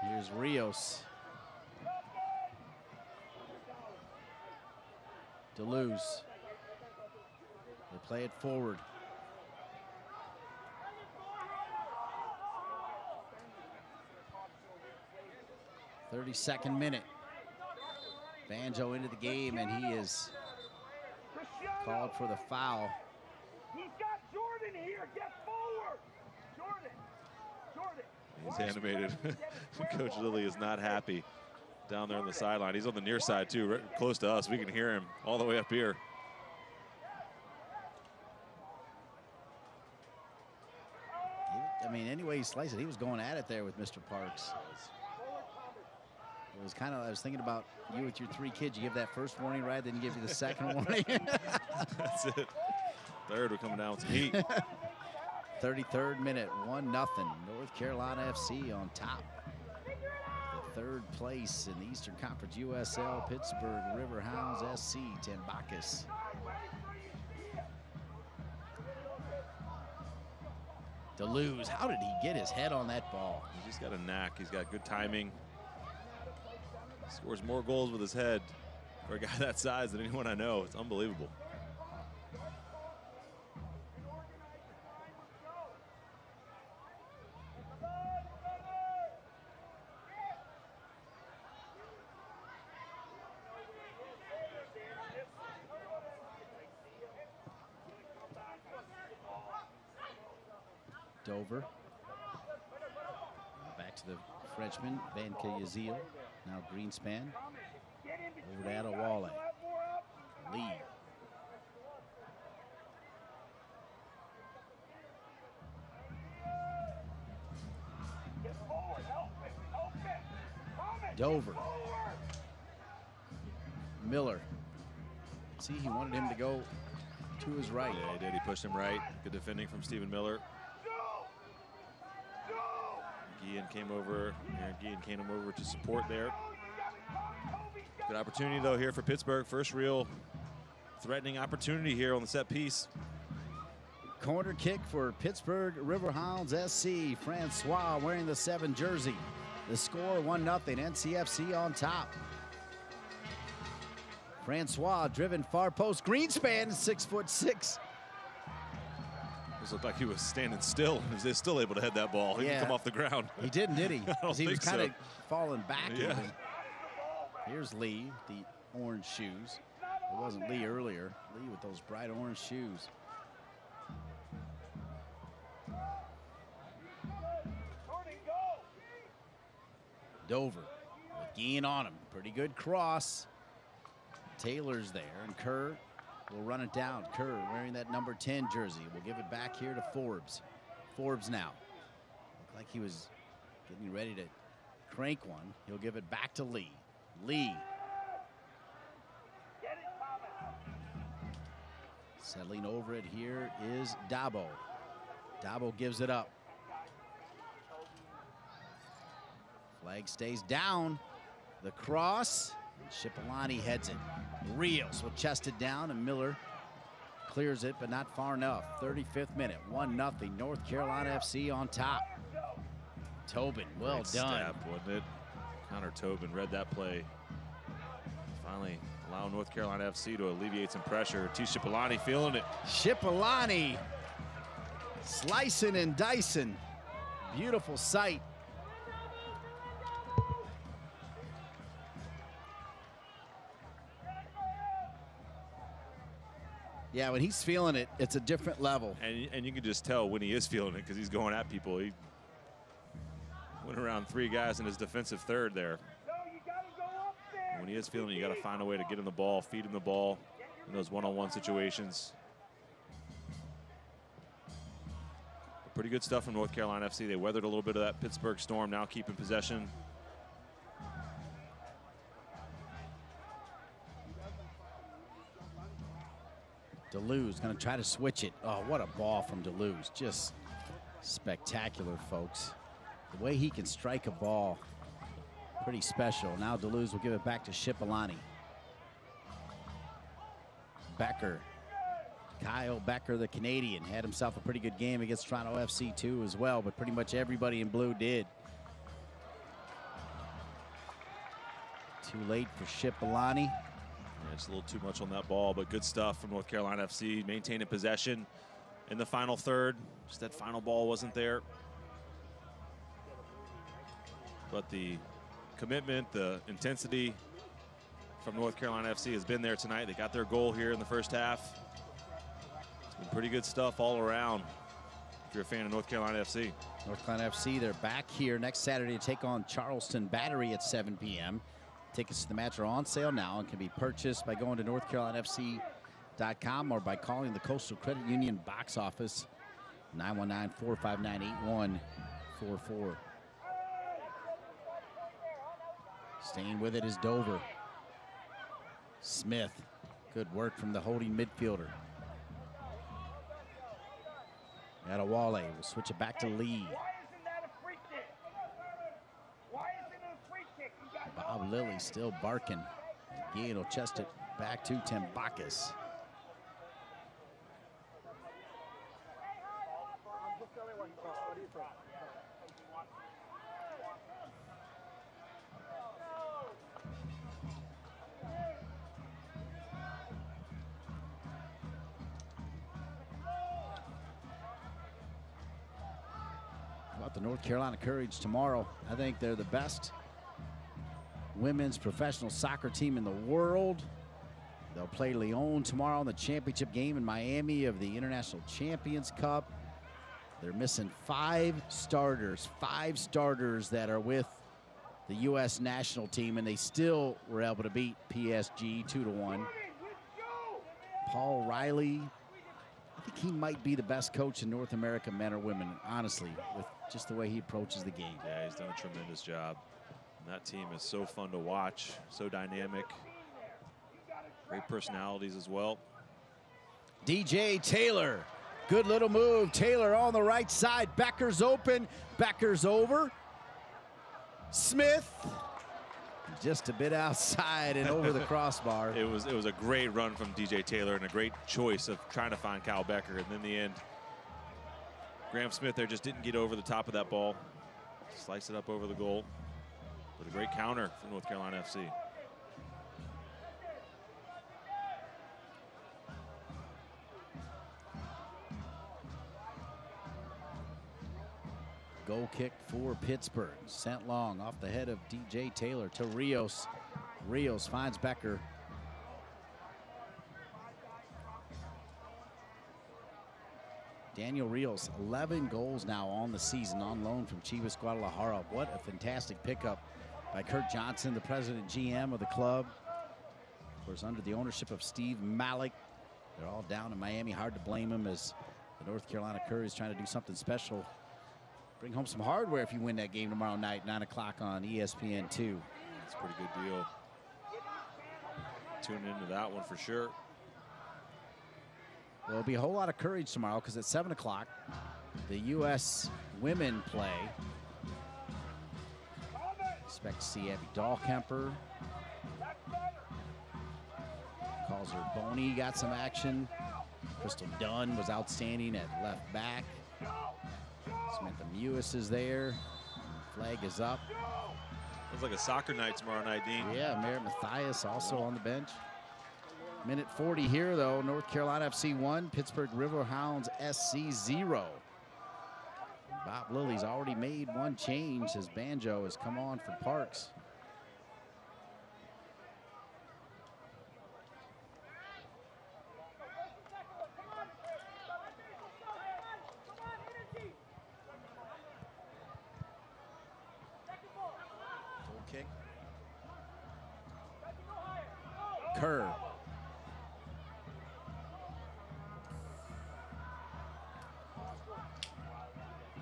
Here's Rios. Deleuze. They play it forward. .32nd minute. Banjo into the game, and he is called for the foul. He's got Jordan here. Get forward. Jordan. He's animated. Coach Lilly is not happy down there on the sideline. He's on the near side, too, right close to us. We can hear him all the way up here. I mean, any way you slice it, he was going at it there with Mr. Parks. It was kind of, I was thinking about you with your 3 kids. You give that first warning, right? Then you give you the second warning. That's it. Third, we're coming down with some heat. 33rd minute, 1-0. North Carolina FC on top. The 3rd place in the Eastern Conference USL, Pittsburgh Riverhounds SC, Tambakis. Deleuze, how did he get his head on that ball? He's just got a knack. He's got good timing. Scores more goals with his head for a guy that size than anyone I know. It's unbelievable. Dover. Back to the Frenchman, Van Yazil. Now Greenspan. Over to Adewale. Lee. Dover. Miller. See, he wanted him to go to his right. Yeah, he did. He pushed him right. Good defending from Stephen Miller. Guillen came over. Aaron Guillen came over to support there. Good opportunity, though, here for Pittsburgh. First real threatening opportunity here on the set piece. Corner kick for Pittsburgh Riverhounds SC. Francois wearing the 7 jersey. The score 1-0. NCFC on top. Francois driven far post. Greenspan, 6'6", It looked like he was standing still. He was still able to head that ball. He didn't come off the ground. He didn't, did he? Because he was kind of falling back. Yeah. Even. Here's Lee, the orange shoes. It wasn't Lee earlier. Lee with those bright orange shoes. Dover, McGeehan on him. Pretty good cross. Taylor's there, and Kerr will run it down. Kerr wearing that number 10 jersey. We'll give it back here to Forbes. Forbes now. Looked like he was getting ready to crank one. He'll give it back to Lee. Lee. Settling over it here is Dabo. Dabo gives it up. Flag stays down. The cross. And Cipollani heads it. Rios will chest it down, and Miller clears it, but not far enough. 35th minute, 1-0. North Carolina FC on top. Tobin, well Great done. Step, wasn't it? Connor Tobin read that play. Finally allow North Carolina FC to alleviate some pressure. T. Cipollani feeling it. Cipollani slicing and dicing. Beautiful sight. Yeah, when he's feeling it, it's a different level. And you can just tell when he is feeling it because he's going at people. He went around 3 guys in his defensive third there. And when he is feeling it, you got to find a way to get him the ball, feed him the ball in those one-on-one situations. But pretty good stuff from North Carolina FC. They weathered a little bit of that Pittsburgh storm, now keeping possession. Deleuze going to try to switch it. Oh, what a ball from Deleuze. Just spectacular, folks. The way he can strike a ball, pretty special. Now Deleuze will give it back to Cipollani. Becker. Kyle Becker, the Canadian, had himself a pretty good game against Toronto FC too as well, but pretty much everybody in blue did. Too late for Cipollani. Yeah, just a little too much on that ball, but good stuff from North Carolina FC, maintaining possession in the final third. Just that final ball wasn't there. But the commitment, the intensity from North Carolina FC has been there tonight. They got their goal here in the first half. It's been pretty good stuff all around if you're a fan of North Carolina FC. North Carolina FC, they're back here next Saturday to take on Charleston Battery at 7 p.m. Tickets to the match are on sale now and can be purchased by going to NorthCarolinaFC.com or by calling the Coastal Credit Union box office, 919-459-8144. Staying with it is Dover. Smith, good work from the holding midfielder. Adewale will switch it back to Lee. Bob Lilly still barking. Again, will chest it back to Tambakis. How about the North Carolina Courage tomorrow? I think they're the best women's professional soccer team in the world. They'll play Lyon tomorrow in the championship game in Miami of the International Champions Cup. They're missing 5 starters that are with the U.S. national team, and they still were able to beat PSG 2-1. Paul Riley, I think he might be the best coach in North America, men or women, honestly, with just the way he approaches the game. Yeah, he's done a tremendous job. And that team is so fun to watch, so dynamic. Great personalities as well. DJ Taylor, good little move. Taylor on the right side. Becker's open. Becker's over. Smith, just a bit outside and over the crossbar. It was a great run from DJ Taylor and a great choice of trying to find Kyle Becker. And in the end, Graham Smith there just didn't get over the top of that ball. Slice it up over the goal. But a great counter for North Carolina FC. Goal kick for Pittsburgh. Sent long off the head of DJ Taylor to Rios. Rios finds Becker. Daniel Rios, 11 goals now on the season on loan from Chivas Guadalajara. What a fantastic pickup by Kurt Johnson, the president GM of the club. Of course, under the ownership of Steve Malik. They're all down in Miami. Hard to blame them as the North Carolina Courage is trying to do something special. Bring home some hardware if you win that game tomorrow night, 9 o'clock on ESPN2. That's a pretty good deal. Tune into that one for sure. There'll be a whole lot of courage tomorrow because at 7 o'clock, the U.S. women play. Expect to see Abby Dahlkemper. Calls her Boney, got some action. Crystal Dunn was outstanding at left back. Samantha Mewis is there. Flag is up. Looks like a soccer night tomorrow night, Dean. Yeah, Merritt Mathias also on the bench. Minute 40 here, though. North Carolina FC 1, Pittsburgh Riverhounds SC 0. Bob Lilly's already made one change as Banjo has come on for Parks. Goal kick. Kerr.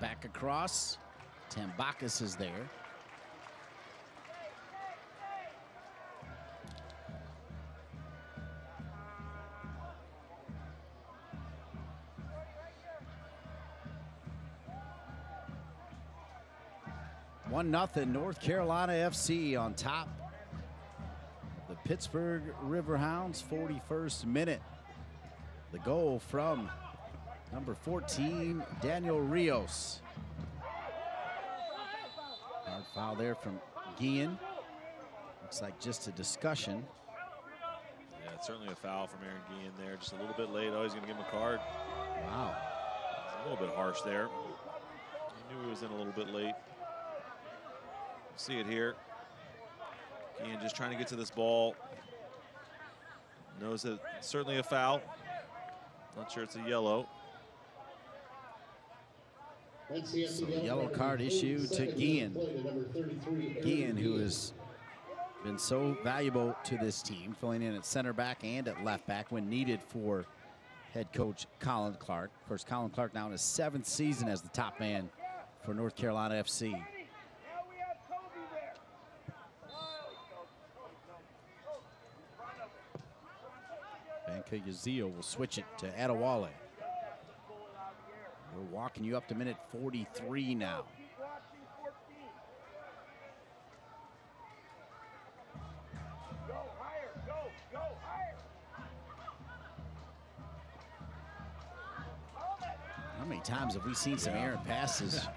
Back across. Tambakis is there. One nothing North Carolina FC on top. The Pittsburgh Riverhounds, 41st minute. The goal from number 14, Daniel Rios. Hard foul there from Guillen. Looks like just a discussion. Yeah, it's certainly a foul from Aaron Guillen there. Just a little bit late. Oh, he's going to give him a card. Wow. A little bit harsh there. He knew he was in a little bit late. See it here. Guillen just trying to get to this ball. Knows that it's certainly a foul. Not sure it's a yellow. So yellow card issued to Guillen. Guillen, who has been so valuable to this team, filling in at center back and at left back when needed for head coach Colin Clark. Of course, Colin Clark now in his 7th season as the top man for North Carolina FC. Banca Yazio will switch it to Adewale. We're walking you up to minute 43 now. How many times have we seen some errant passes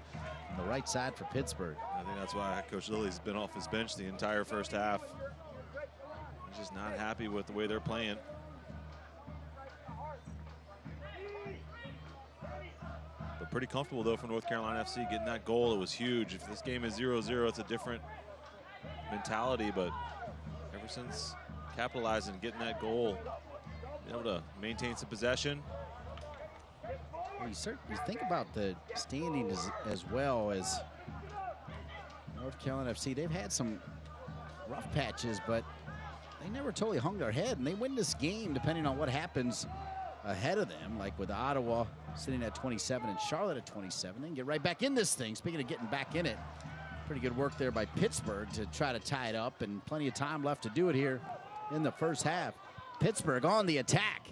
on the right side for Pittsburgh? I think that's why Coach Lilly's been off his bench the entire first half. He's just not happy with the way they're playing. But pretty comfortable, though, for North Carolina FC getting that goal. It was huge. If this game is 0-0, it's a different mentality. But ever since capitalizing, getting that goal, being able to maintain some possession. Well, you think about the standings as well as North Carolina FC. They've had some rough patches, but they never totally hung their head, and they win this game depending on what happens ahead of them, like with Ottawa sitting at 27 and Charlotte at 27. They can get right back in this thing. Speaking of getting back in it, pretty good work there by Pittsburgh to try to tie it up, and plenty of time left to do it here in the first half. Pittsburgh on the attack.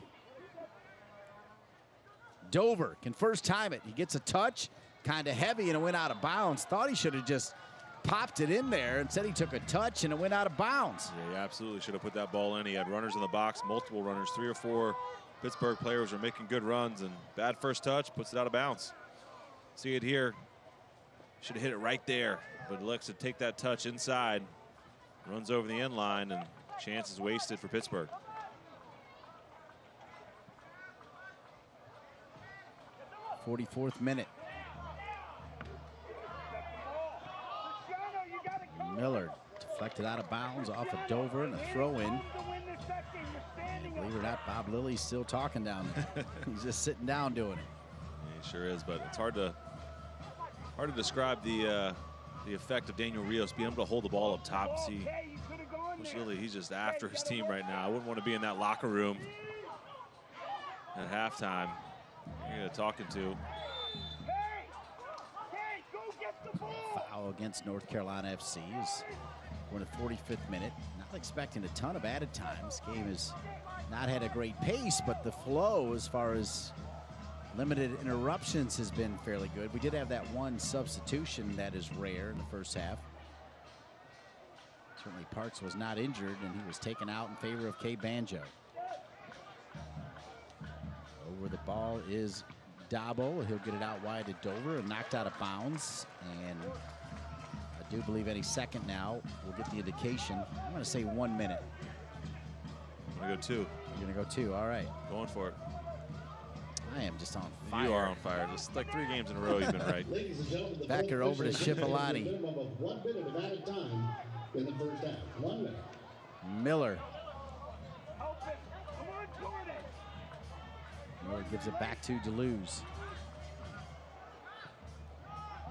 Dover can first time it. He gets a touch, kind of heavy, and it went out of bounds. Thought he should have just popped it in there. Instead, he took a touch, and it went out of bounds. Yeah, he absolutely should have put that ball in. He had runners in the box, multiple runners. 3 or 4 Pittsburgh players are making good runs, and bad first touch puts it out of bounds. See it here. Should have hit it right there, but elects to take that touch inside. Runs over the end line, and chance is wasted for Pittsburgh. '44th minute. Deflected out of bounds off of Dover and a throw-in. Believe it or not, Bob Lilly's still talking down there. He's just sitting down doing it. Yeah, he sure is, but it's hard to describe the effect of Daniel Rios being able to hold the ball up top. See, Lilly, he's just after his team right now. I wouldn't want to be in that locker room at halftime. You're talking to. Foul against North Carolina FC is we're in the 45th minute. Not expecting a ton of added time. This game has not had a great pace, but the flow as far as limited interruptions has been fairly good. We did have that one substitution that is rare in the first half. Certainly Parks was not injured, and he was taken out in favor of Kay Banjo. Over the ball is Dabo. He'll get it out wide to Dover and knocked out of bounds. And I do believe any second now we'll get the indication. I'm going to say 1 minute. I'm going to go 2. You're going to go 2. All right. Going for it. I am just on fire. You are on fire. Just like 3 games in a row you've been right. Back her over to Schiffelati. Minimum of 1 minute of added time in the first half. 1 minute. Miller. Miller gives it back to DeLuz.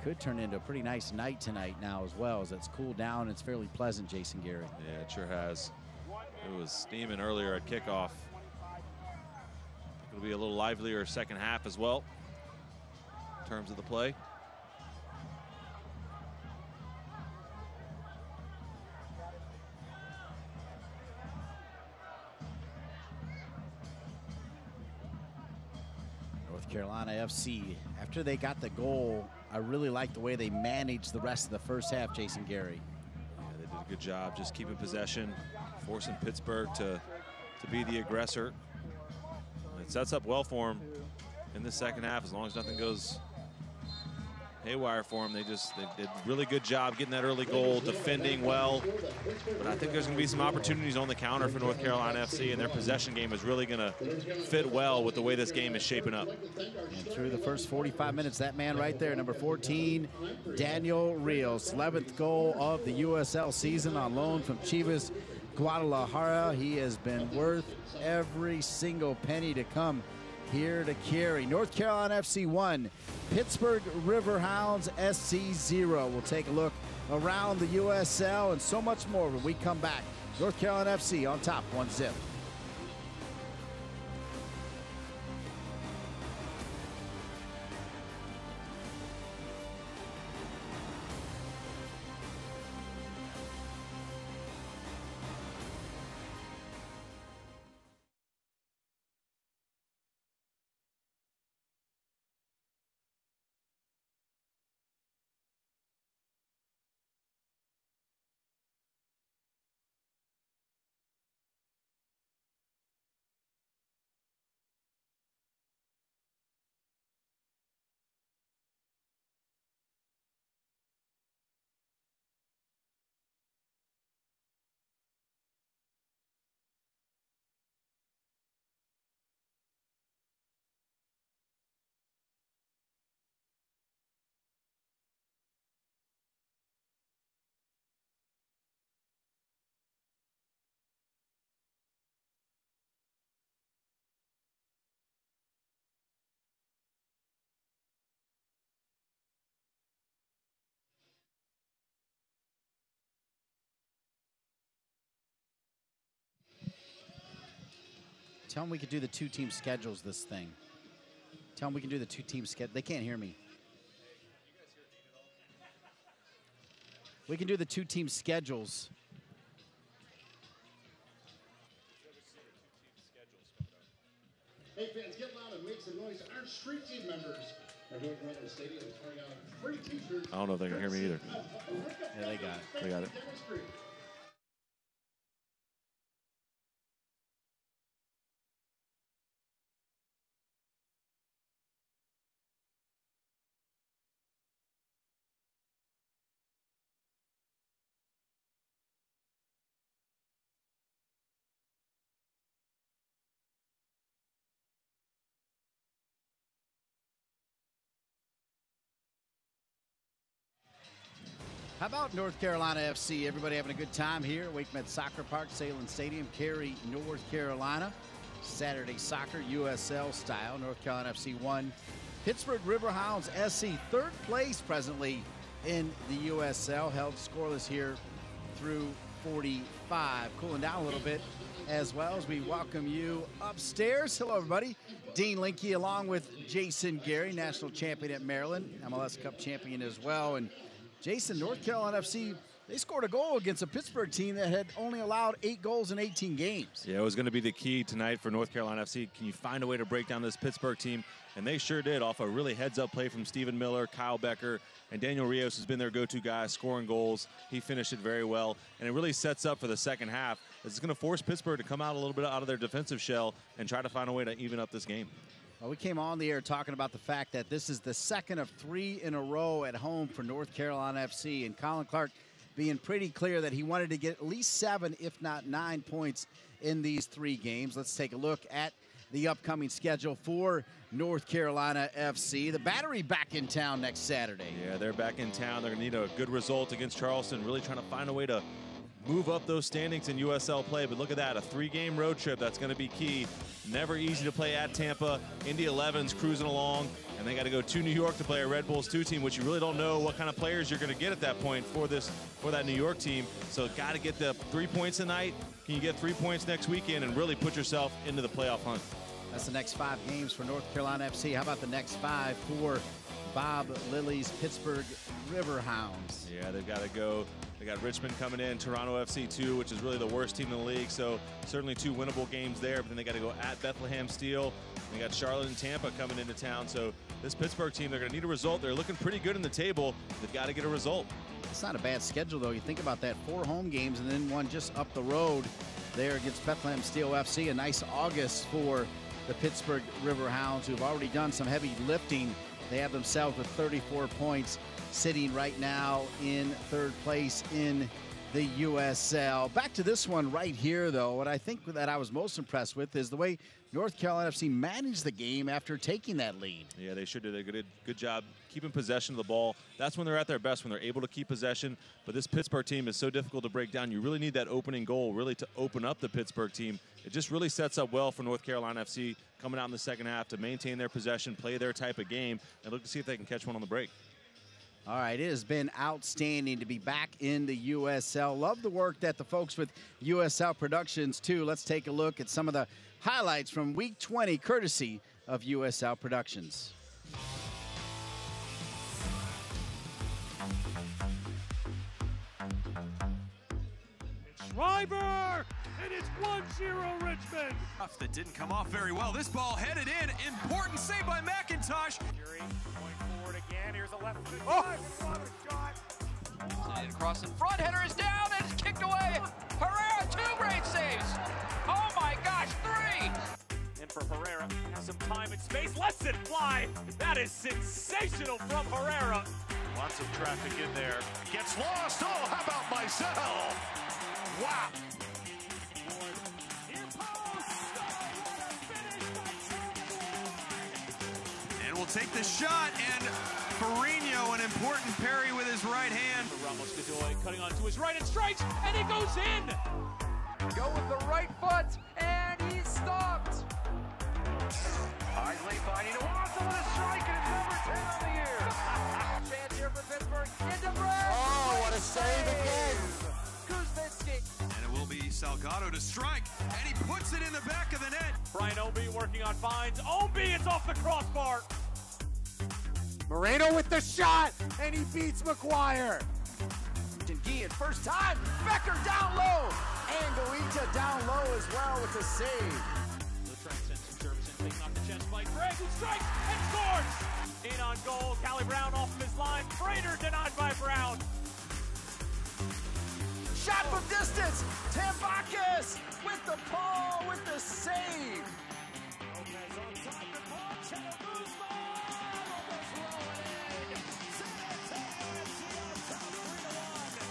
Could turn into a pretty nice night tonight now as well, as it's cooled down. It's fairly pleasant, Jason Gary. Yeah, it sure has. It was steaming earlier at kickoff. It'll be a little livelier second half as well in terms of the play. North Carolina FC, after they got the goal, I really like the way they managed the rest of the first half, Jason Gary. Yeah, they did a good job just keeping possession, forcing Pittsburgh to be the aggressor. It sets up well for them in the second half as long as nothing goes haywire for them. They did a really good job getting that early goal, defending well. But I think there's going to be some opportunities on the counter for North Carolina FC, and their possession game is really going to fit well with the way this game is shaping up. And through the first 45 minutes, that man right there, number 14, Daniel Rios, 11th goal of the USL season on loan from Chivas Guadalajara. He has been worth every single penny to come here to carry. North Carolina FC 1, Pittsburgh Riverhounds SC 0. We'll take a look around the USL and so much more when we come back. North Carolina FC on top, 1-0. Tell them we could do the 2-team schedules this thing. Tell them we can do the 2-team schedule. They can't hear me. We can do the 2-team schedules. Hey fans, get loud and make some noise. Our street team members are doing well in the stadium. Throwing out free t-shirts. I don't know if they can hear me either. Yeah, they got it. They got it. How about North Carolina FC? Everybody having a good time here. WakeMed Soccer Park, Salem Stadium, Cary, North Carolina. Saturday soccer, USL style. North Carolina FC won. Pittsburgh Riverhounds SC, third place presently in the USL. Held scoreless here through 45. Cooling down a little bit as well as we welcome you upstairs. Hello, everybody. Dean Linke along with Jason Gary, national champion at Maryland, MLS Cup champion as well. And Jason, North Carolina FC, they scored a goal against a Pittsburgh team that had only allowed 8 goals in 18 games. Yeah, it was going to be the key tonight for North Carolina FC. Can you find a way to break down this Pittsburgh team? And they sure did, off a really heads-up play from Stephen Miller, Kyle Becker, and Daniel Rios has been their go-to guy, scoring goals. He finished it very well, and it really sets up for the second half. It's going to force Pittsburgh to come out a little bit out of their defensive shell and try to find a way to even up this game. Well, we came on the air talking about the fact that this is the second of 3 in a row at home for North Carolina FC, and Colin Clark being pretty clear that he wanted to get at least 7, if not 9 points in these 3 games. Let's take a look at the upcoming schedule for North Carolina FC. The Battery back in town next Saturday. Yeah, they're back in town. They're going to need a good result against Charleston, really trying to find a way to move up those standings in USL play. But look at that, a 3-game road trip. That's going to be key. Never easy to play at Tampa. Indy 11's cruising along, and they got to go to New York to play a Red Bulls 2 team, which you really don't know what kind of players you're going to get at that point for that New York team. So got to get the 3 points tonight. Can you get 3 points next weekend and really put yourself into the playoff hunt? That's the next 5 games for North Carolina FC. How about the next 5 for Bob Lilly's Pittsburgh Riverhounds? Yeah, they've got to go. They got Richmond coming in, Toronto FC 2, which is really the worst team in the league. So certainly 2 winnable games there. But then they got to go at Bethlehem Steel. They got Charlotte and Tampa coming into town. So this Pittsburgh team, they're going to need a result. They're looking pretty good in the table. They've got to get a result. It's not a bad schedule, though. You think about that, 4 home games and then one just up the road there against Bethlehem Steel FC. A nice August for the Pittsburgh Riverhounds, who've already done some heavy lifting. They have themselves with 34 points, sitting right now in 3rd place in the USL. Back to this one right here, though. What I think that I was most impressed with is the way North Carolina FC managed the game after taking that lead. Yeah, they sure did a good job keeping possession of the ball. That's when they're at their best, when they're able to keep possession. But this Pittsburgh team is so difficult to break down. You really need that opening goal, really, to open up the Pittsburgh team. It just really sets up well for North Carolina FC coming out in the second half to maintain their possession, play their type of game, and look to see if they can catch one on the break. All right, it has been outstanding to be back in the USL. Love the work that the folks with USL Productions, too. Let's take a look at some of the highlights from Week 20, courtesy of USL Productions. Schreiber, and it's 1-0 Richmond. That didn't come off very well. This ball headed in. Important save by McIntosh. Fury going forward again. Here's a left foot. Oh! Shot. Slides across in front. Header is down and it's kicked away. Herrera, 2 great saves. Oh my gosh, 3. And for Herrera, has some time and space. Lets it fly. That is sensational from Herrera. Lots of traffic in there. Gets lost. Oh, how about myself? Wow. And we'll take the shot, and Farino, an important parry with his right hand. Ramos Godoy cutting onto his right and strikes, and it goes in. Go with the right foot, and he's stopped. Isley finding a Watson with a strike, and it's number 10 on the year. Chance here for Pittsburgh. Into Brad. Oh, what a save again. And it will be Salgado to strike, and he puts it in the back of the net. Brian Obi working on fines. Obi, it's off the crossbar. Moreno with the shot, and he beats McGuire. Gian, first time, Becker down low, and Goita down low as well with the save. Trent sends some service in, taking off the chest by Greg, who strikes and scores. In on goal, Callie Brown off of his line. Prater denied by Brown. Shot from distance, Tambakis with the ball, with the save. Lopez on top, and Paul Chattanooga. Lopez rolling in. San Antonio on top, 3-1.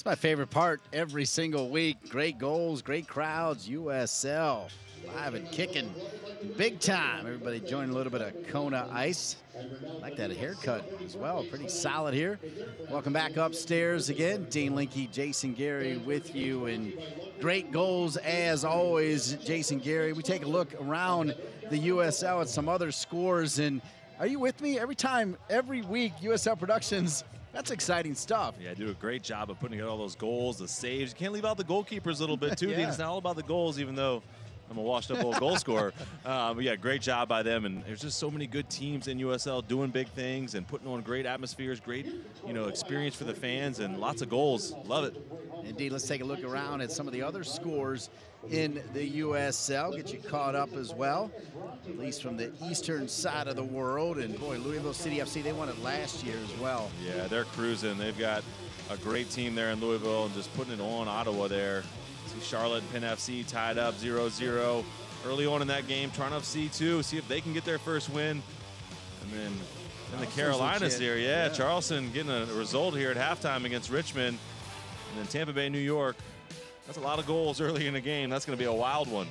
my favorite part every single week. Great goals, great crowds, USL live and kicking big time. Everybody enjoying a little bit of Kona ice. I like that haircut as well, pretty solid here. Welcome back upstairs again. Dean Linke, Jason Gary with you, and great goals as always, Jason Gary. We take a look around the USL at some other scores, and are you with me? Every week, USL Productions, that's exciting stuff. Yeah, do a great job of putting together all those goals, the saves. You can't leave out the goalkeepers a little bit, too. Yeah. It's not all about the goals, even though I'm a washed-up old goal scorer. But, yeah, great job by them. And there's just so many good teams in USL doing big things and putting on great atmospheres, great, experience for the fans, and lots of goals. Love it. Indeed, let's take a look around at some of the other scores in the USL, get you caught up as well, at least from the eastern side of the world. And boy, Louisville City FC, they won it last year as well. Yeah, they're cruising. They've got a great team there in Louisville and just putting it on. Ottawa there. See Charlotte and Penn FC tied up 0-0 early on in that game. Toronto FC too, see if they can get their first win. And then in the Carolinas here, yeah, Charleston getting a result here at halftime against Richmond. And then Tampa Bay, New York. That's a lot of goals early in the game. That's going to be a wild one.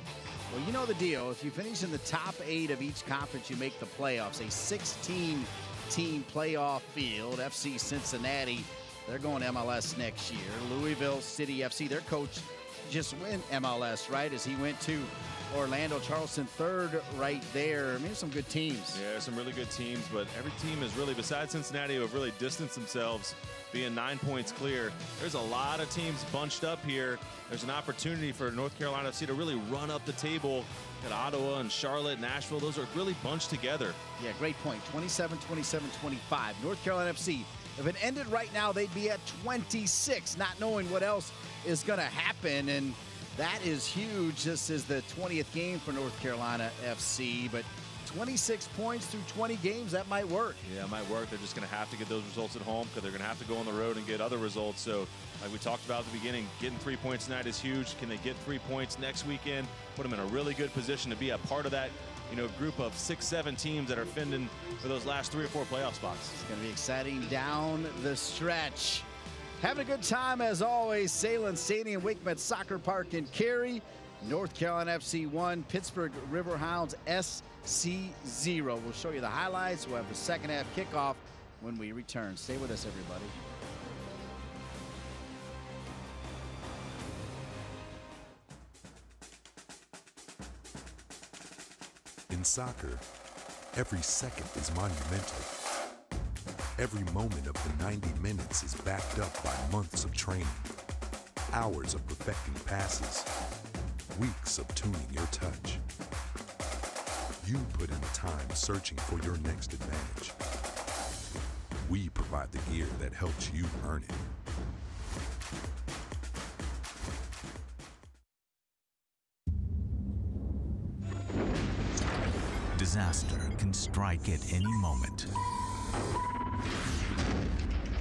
Well, you know the deal. If you finish in the top 8 of each conference, you make the playoffs. A 16-team playoff field. FC Cincinnati, they're going MLS next year. Louisville City FC, their coach just went MLS, right, as he went to Orlando. Charleston third right there. I mean, some good teams. Yeah, some really good teams, but every team is really, besides Cincinnati, who have really distanced themselves, being 9 points clear. There's a lot of teams bunched up here. There's an opportunity for North Carolina FC to really run up the table. At Ottawa and Charlotte, Nashville, those are really bunched together. Yeah, great point. 27, 27, 25. North Carolina FC, if it ended right now, they'd be at 26, not knowing what else is going to happen. And that is huge. This is the 20th game for North Carolina FC, but 26 points through 20 games, that might work. Yeah, it might work. They're just going to have to get those results at home because they're going to have to go on the road and get other results. So, like we talked about at the beginning, getting 3 points tonight is huge. Can they get 3 points next weekend? Put them in a really good position to be a part of that, group of 6-7 teams that are fending for those last 3 or 4 playoff spots. It's going to be exciting down the stretch. Having a good time as always. Salem Stadium, Wake Met Soccer Park in Cary. North Carolina FC 1, Pittsburgh Riverhounds SC 0. We'll show you the highlights. We'll have the second half kickoff when we return. Stay with us, everybody. In soccer, every second is monumental. Every moment of the 90 minutes is backed up by months of training, hours of perfecting passes, weeks of tuning your touch. You put in the time searching for your next advantage. We provide the gear that helps you earn it. Disaster can strike at any moment.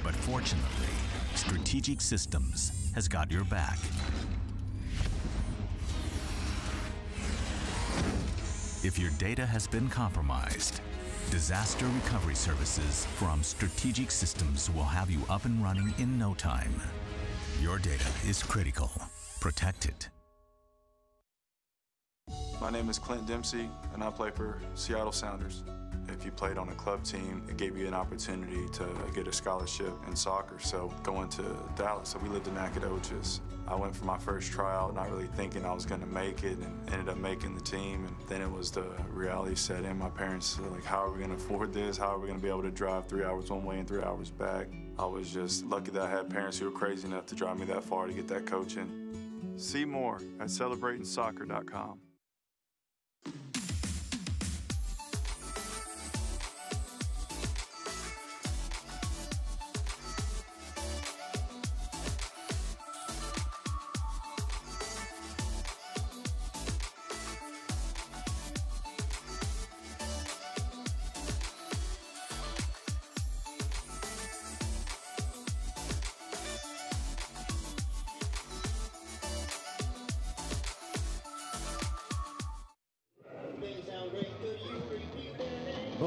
But fortunately, Strategic Systems has got your back. If your data has been compromised, disaster recovery services from Strategic Systems will have you up and running in no time. Your data is critical. Protect it. My name is Clint Dempsey, and I play for Seattle Sounders. If you played on a club team, it gave you an opportunity to get a scholarship in soccer. So going to Dallas, so we lived in Nacogdoches. I went for my first tryout, not really thinking I was going to make it, and ended up making the team. And then it was the reality set in. My parents were like, how are we going to afford this? How are we going to be able to drive 3 hours one way and 3 hours back? I was just lucky that I had parents who were crazy enough to drive me that far to get that coaching. See more at celebratingsoccer.com.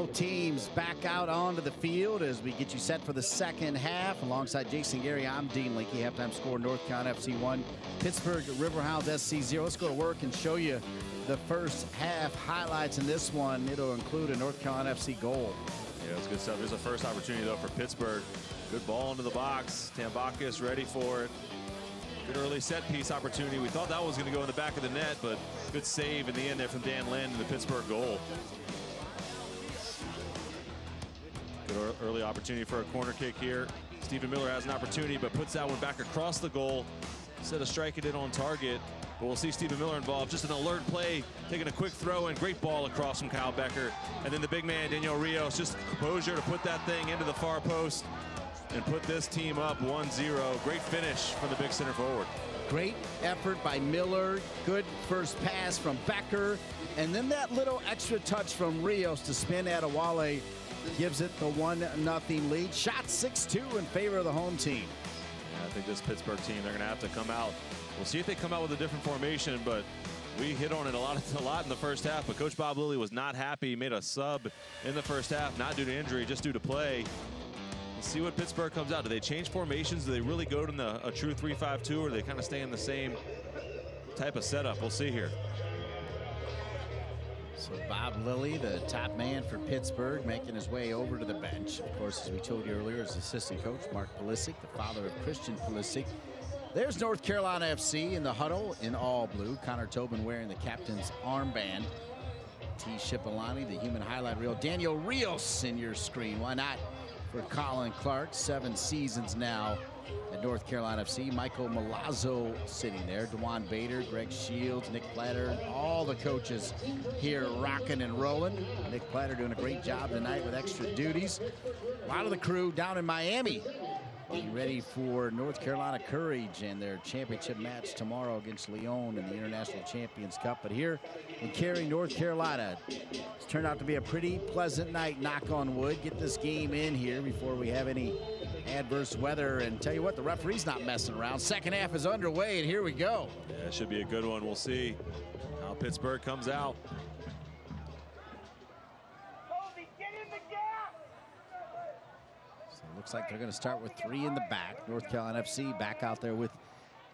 Both teams back out onto the field as we get you set for the second half. Alongside Jason Gary, I'm Dean Leakey. Halftime score, North Carolina FC 1, Pittsburgh Riverhounds SC 0. Let's go to work and show you the first half highlights in this one. It'll include a North Carolina FC goal. Yeah, it's good stuff. There's a first opportunity, though, for Pittsburgh. Good ball into the box. Tambakis ready for it. Good early set-piece opportunity. We thought that was going to go in the back of the net, but good save in the end there from Dan Lynn in the Pittsburgh goal. Good early opportunity for a corner kick here. Stephen Miller has an opportunity, but puts that one back across the goal instead of striking it on target. But we'll see Stephen Miller involved. Just an alert play, taking a quick throw and great ball across from Kyle Becker. And then the big man, Daniel Rios, just composure to put that thing into the far post and put this team up 1-0. Great finish from the big center forward. Great effort by Miller. Good first pass from Becker. And then that little extra touch from Rios to spin Adewale gives it the 1-0 lead. Shot 6-2 in favor of the home team. Yeah, I think this Pittsburgh team, they're going to have to come out. We'll see if they come out with a different formation, but we hit on it a lot in the first half. But Coach Bob Lilly was not happy. He made a sub in the first half, not due to injury, just due to play. Let's see what Pittsburgh comes out. Do they change formations? Do they really go to a true 3-5-2, or do they kind of stay in the same type of setup? We'll see here. So Bob Lilly, the top man for Pittsburgh, making his way over to the bench. Of course, as we told you earlier, his assistant coach, Mark Pulisic, the father of Christian Pulisic. There's North Carolina FC in the huddle in all blue. Connor Tobin wearing the captain's armband. T. Shipolani, the human highlight reel. Daniel Rios in your screen. Why not for Colin Clark? 7 seasons now at North Carolina FC. Michael Milazzo sitting there. DeJuan Bader, Greg Shields, Nick Platter, all the coaches here rocking and rolling. Nick Platter doing a great job tonight with extra duties. A lot of the crew down in Miami getting ready for North Carolina Courage and their championship match tomorrow against Lyon in the International Champions Cup. But here in Cary, North Carolina, it's turned out to be a pretty pleasant night, knock on wood. Get this game in here before we have any adverse weather. And tell you what, the referee's not messing around. Second half is underway, and here we go. Yeah, it should be a good one. We'll see how Pittsburgh comes out. Looks like they're going to start with 3 in the back. North Carolina FC back out there with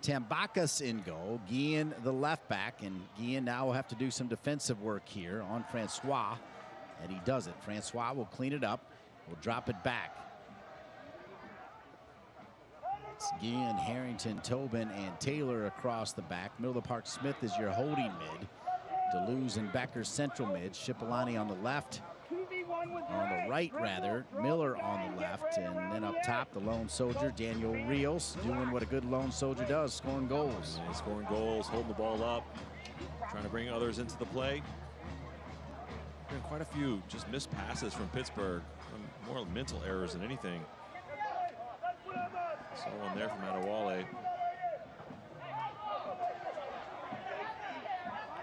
Tambakis in goal. Guillen, the left back. And Guillen now will have to do some defensive work here on Francois. And he does it. Francois will clean it up. Will drop it back. It's Guillen, Harrington, Tobin, and Taylor across the back. Middle of the park, Smith is your holding mid. Deleuze and Becker central mid. Shipolani on the left. On the right, rather, Miller on the left, and then up top, the lone soldier, Daniel Rios, doing what a good lone soldier does, scoring goals. Yeah, scoring goals, holding the ball up, trying to bring others into the play. Been quite a few just missed passes from Pittsburgh, more mental errors than anything. Saw one there from Adewale.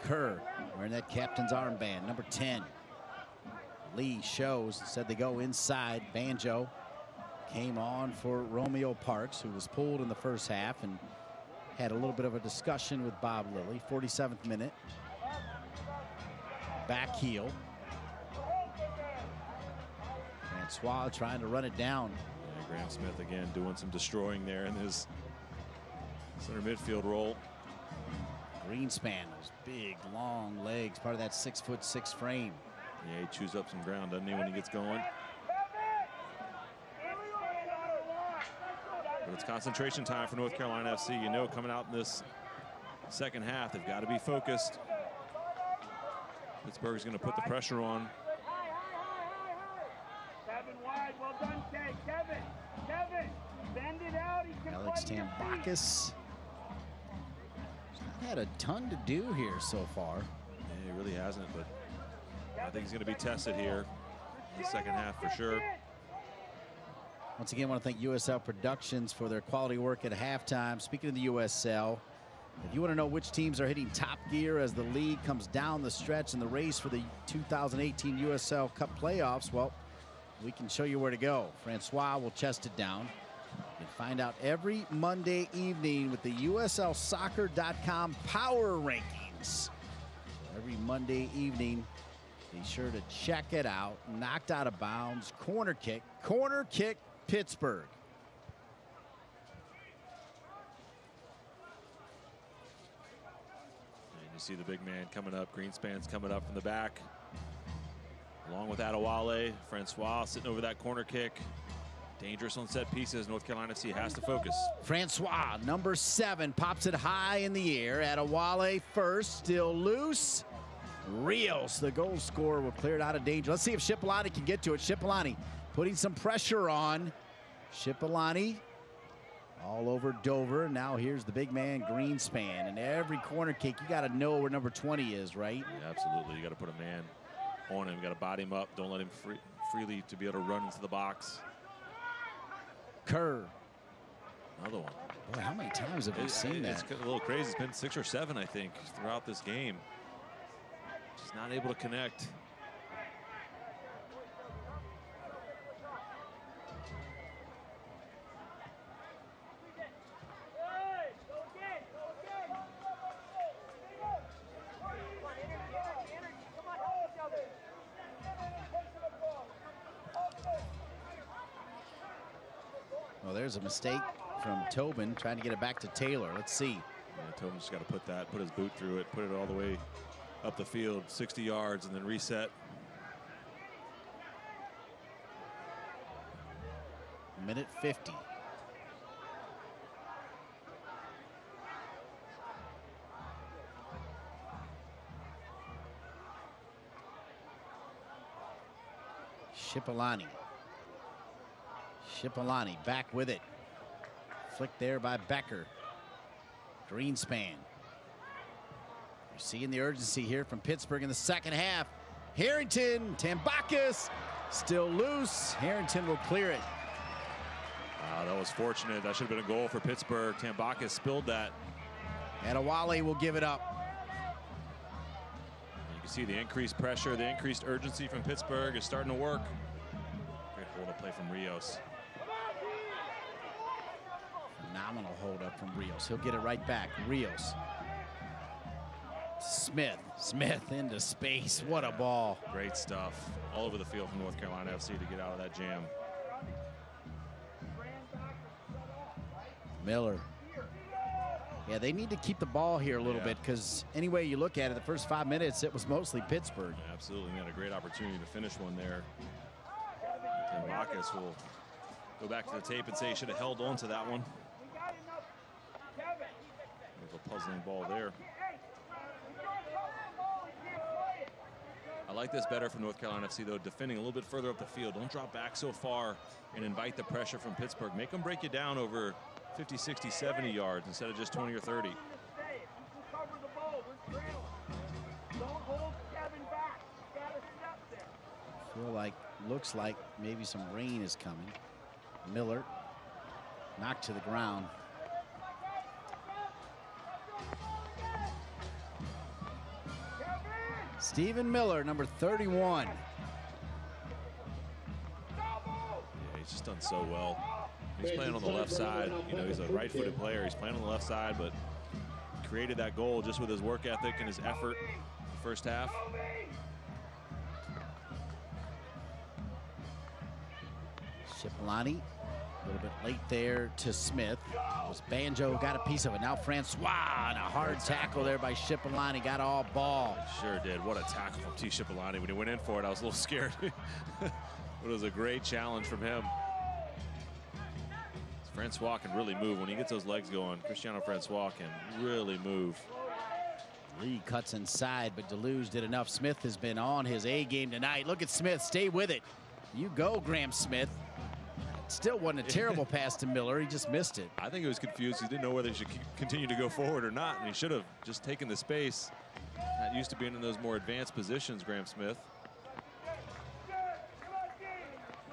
Kerr wearing that captain's armband, number 10. Lee shows, said they go inside. Banjo came on for Romeo Parks, who was pulled in the first half and had a little bit of a discussion with Bob Lilly. 47th minute. Back heel. Francois trying to run it down. Yeah, Graham Smith again doing some destroying there in his center midfield role. Greenspan, those big, long legs, part of that 6'6" frame. Yeah, he chews up some ground, doesn't he, when he gets going? But it's concentration time for North Carolina FC. You know, coming out in this second half, they've got to be focused. Pittsburgh's going to put the pressure on. Kevin wide, well done, Kevin, bend it out. Alex Tambakis. He's not had a ton to do here so far. Yeah, he really hasn't, but I think he's going to be tested here in the second half for sure. Once again, I want to thank USL Productions for their quality work at halftime. Speaking of the USL, if you want to know which teams are hitting top gear as the league comes down the stretch in the race for the 2018 USL Cup playoffs, well, we can show you where to go. Francois will chest it down. You can find out every Monday evening with the USLsoccer.com power rankings. Every Monday evening Be sure to check it out. Knocked out of bounds. Corner kick, Pittsburgh. And you see the big man coming up. Greenspan's coming up from the back. Along with Adewale, Francois sitting over that corner kick. Dangerous on set pieces. North Carolina FC has to focus. Francois, number 7, pops it high in the air. Adewale first, still loose. Rios, the goal scorer, will clear it out of danger. Let's see if Shipolani can get to it. Shipolani putting some pressure on. Shipolani all over Dover. Now here's the big man, Greenspan. And every corner kick, you got to know where number 20 is, right? Yeah, absolutely. You got to put a man on him. You got to body him up. Don't let him freely to be able to run into the box. Kerr. Another one. Boy, how many times have we seen that? It's a little crazy. It's been 6 or 7, I think, throughout this game. Just not able to connect. Well, there's a mistake from Tobin trying to get it back to Taylor. Let's see. Yeah, Tobin just got to put his boot through it, put it all the way up the field, 60 yards, and then reset. Minute 50. Shipolani back with it. Flick there by Becker. Greenspan. You're seeing the urgency here from Pittsburgh in the second half. Harrington, Tambakis, still loose. Harrington will clear it. Wow, that was fortunate. That should have been a goal for Pittsburgh. Tambakis spilled that. Adewale will give it up. You can see the increased pressure, the increased urgency from Pittsburgh is starting to work. Great hold up play from Rios. Phenomenal hold up from Rios. He'll get it right back. Rios. Smith into space. What a ball. Great stuff. All over the field from North Carolina FC to get out of that jam. Miller. Yeah, they need to keep the ball here a little bit, because any way you look at it, the first 5 minutes, it was mostly Pittsburgh. Yeah, absolutely. We had a great opportunity to finish one there. Tambakis will go back to the tape and say he should have held on to that one. There's a puzzling ball there. I like this better from North Carolina FC, though, defending a little bit further up the field. Don't drop back so far and invite the pressure from Pittsburgh. Make them break you down over 50, 60, 70 yards instead of just 20 or 30. Looks like maybe some rain is coming. Miller knocked to the ground. Stephen Miller, number 31. Yeah, he's just done so well. He's playing on the left side. You know, he's a right-footed player. He's playing on the left side, but created that goal just with his work ethic and his effort in the first half. Shipolani, a little bit late there to Smith. It was Banjo, got a piece of it. Now Francois, and a hard tackle there by Shipolani, got all ball. Sure did. What a tackle from T. Shipolani. When he went in for it, I was a little scared. It was a great challenge from him. Francois can really move. When he gets those legs going, Cristiano Francois can really move. Lee cuts inside, but Deluge did enough. Smith has been on his A game tonight. Look at Smith, stay with it. You go, Graham Smith. Still wasn't a terrible pass to Miller. He just missed it. I think he was confused. He didn't know whether he should continue to go forward or not, and he should have just taken the space. Not used to being in those more advanced positions, Graham Smith.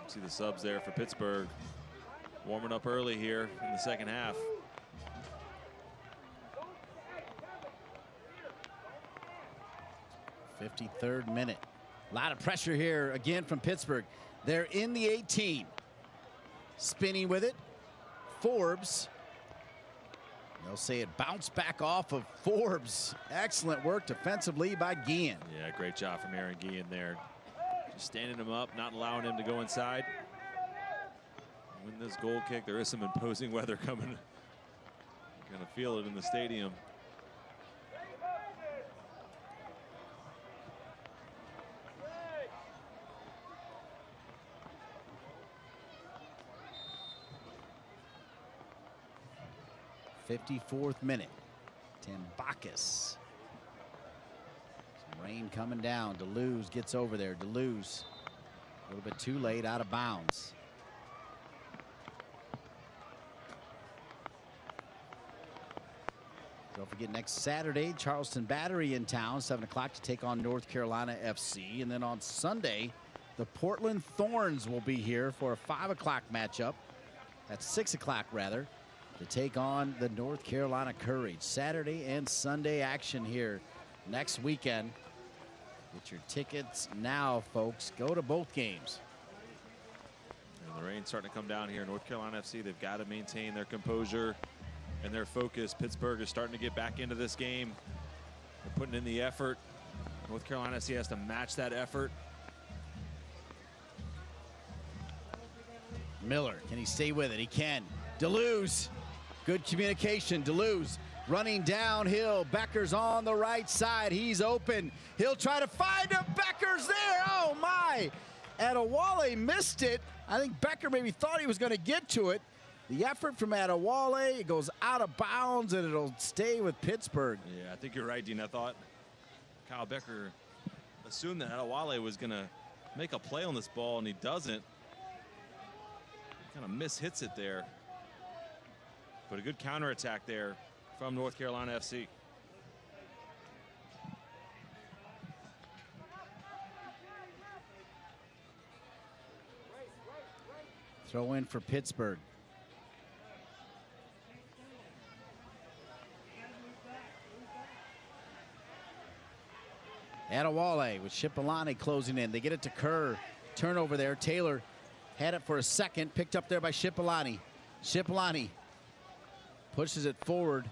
See the subs there for Pittsburgh. Warming up early here in the second half. '53rd minute. A lot of pressure here again from Pittsburgh. They're in the 18. Spinning with it. Forbes. They'll say it bounced back off of Forbes. Excellent work defensively by Guillen. Yeah, great job from Aaron Guillen there. Just standing him up, not allowing him to go inside. Win this goal kick. There is some imposing weather coming. You're going to feel it in the stadium. '54th minute. Tambakis. Some rain coming down. Deleuze gets over there. Deleuze a little bit too late, out of bounds. Don't forget, next Saturday, Charleston Battery in town, 7 o'clock to take on North Carolina FC. And then on Sunday, the Portland Thorns will be here for a 5 o'clock matchup. That's 6 o'clock, rather, to take on the North Carolina Courage. Saturday and Sunday action here next weekend. Get your tickets now, folks. Go to both games. And the rain's starting to come down here. North Carolina FC, they've got to maintain their composure and their focus. Pittsburgh is starting to get back into this game. They're putting in the effort. North Carolina FC has to match that effort. Miller, can he stay with it? He can. Deleuze, good communication. Deleuze running downhill. Becker's on the right side. He's open. He'll try to find him. Becker's there. Oh, my. Adewale missed it. I think Becker maybe thought he was going to get to it. The effort from Adewale, it goes out of bounds, and it'll stay with Pittsburgh. Yeah, I think you're right, Dean. I thought Kyle Becker assumed that Adewale was going to make a play on this ball, and he doesn't. Kind of mishits it there. But a good counterattack there from North Carolina FC. Throw in for Pittsburgh. Adewale with Shipalani closing in. They get it to Kerr. Turnover there. Taylor had it for a second. Picked up there by Shipalani. Shipalani pushes it forward.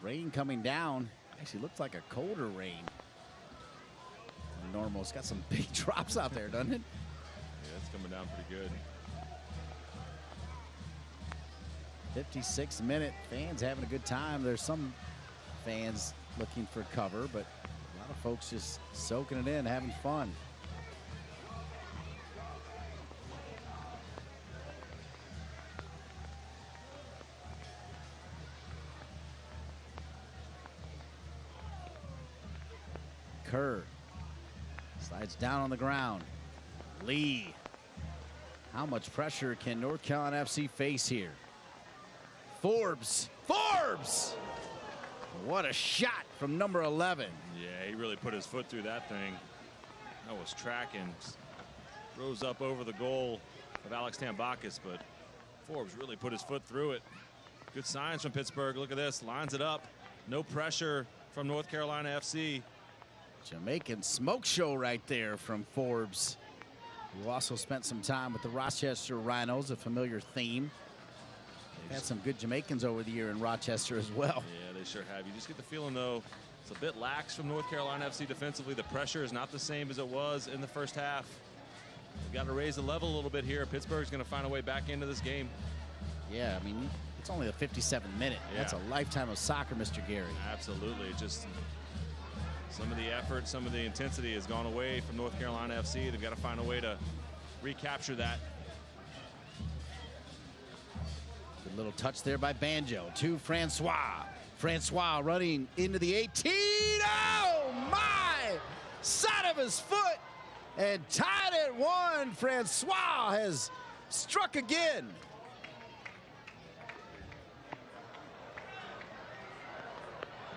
Rain coming down. Actually looks like a colder rain than normal. It's got some big drops out there, doesn't it? Yeah, it's coming down pretty good. 56th minute. Fans having a good time. There's some fans looking for cover, but a lot of folks just soaking it in, having fun. Kerr slides down on the ground. Lee. How much pressure can North Carolina FC face here? Forbes. Forbes! What a shot from number 11. Yeah, he really put his foot through that thing. That was tracking. Rose up over the goal of Alex Tambakis, but Forbes really put his foot through it. Good signs from Pittsburgh. Look at this. Lines it up. No pressure from North Carolina FC. Jamaican smoke show right there from Forbes, who also spent some time with the Rochester Rhinos, a familiar theme. They've had some good Jamaicans over the year in Rochester as well. Yeah, they sure have. You just get the feeling, though, it's a bit lax from North Carolina FC defensively. The pressure is not the same as it was in the first half. We've got to raise the level a little bit here. Pittsburgh's going to find a way back into this game. Yeah, I mean, it's only the 57th minute. Yeah. That's a lifetime of soccer, Mr. Gary. Absolutely. Just some of the effort, some of the intensity has gone away from North Carolina FC. They've got to find a way to recapture that. Good little touch there by Banjo to Francois. Francois running into the 18. Oh, my! Side of his foot and tied at 1. Francois has struck again.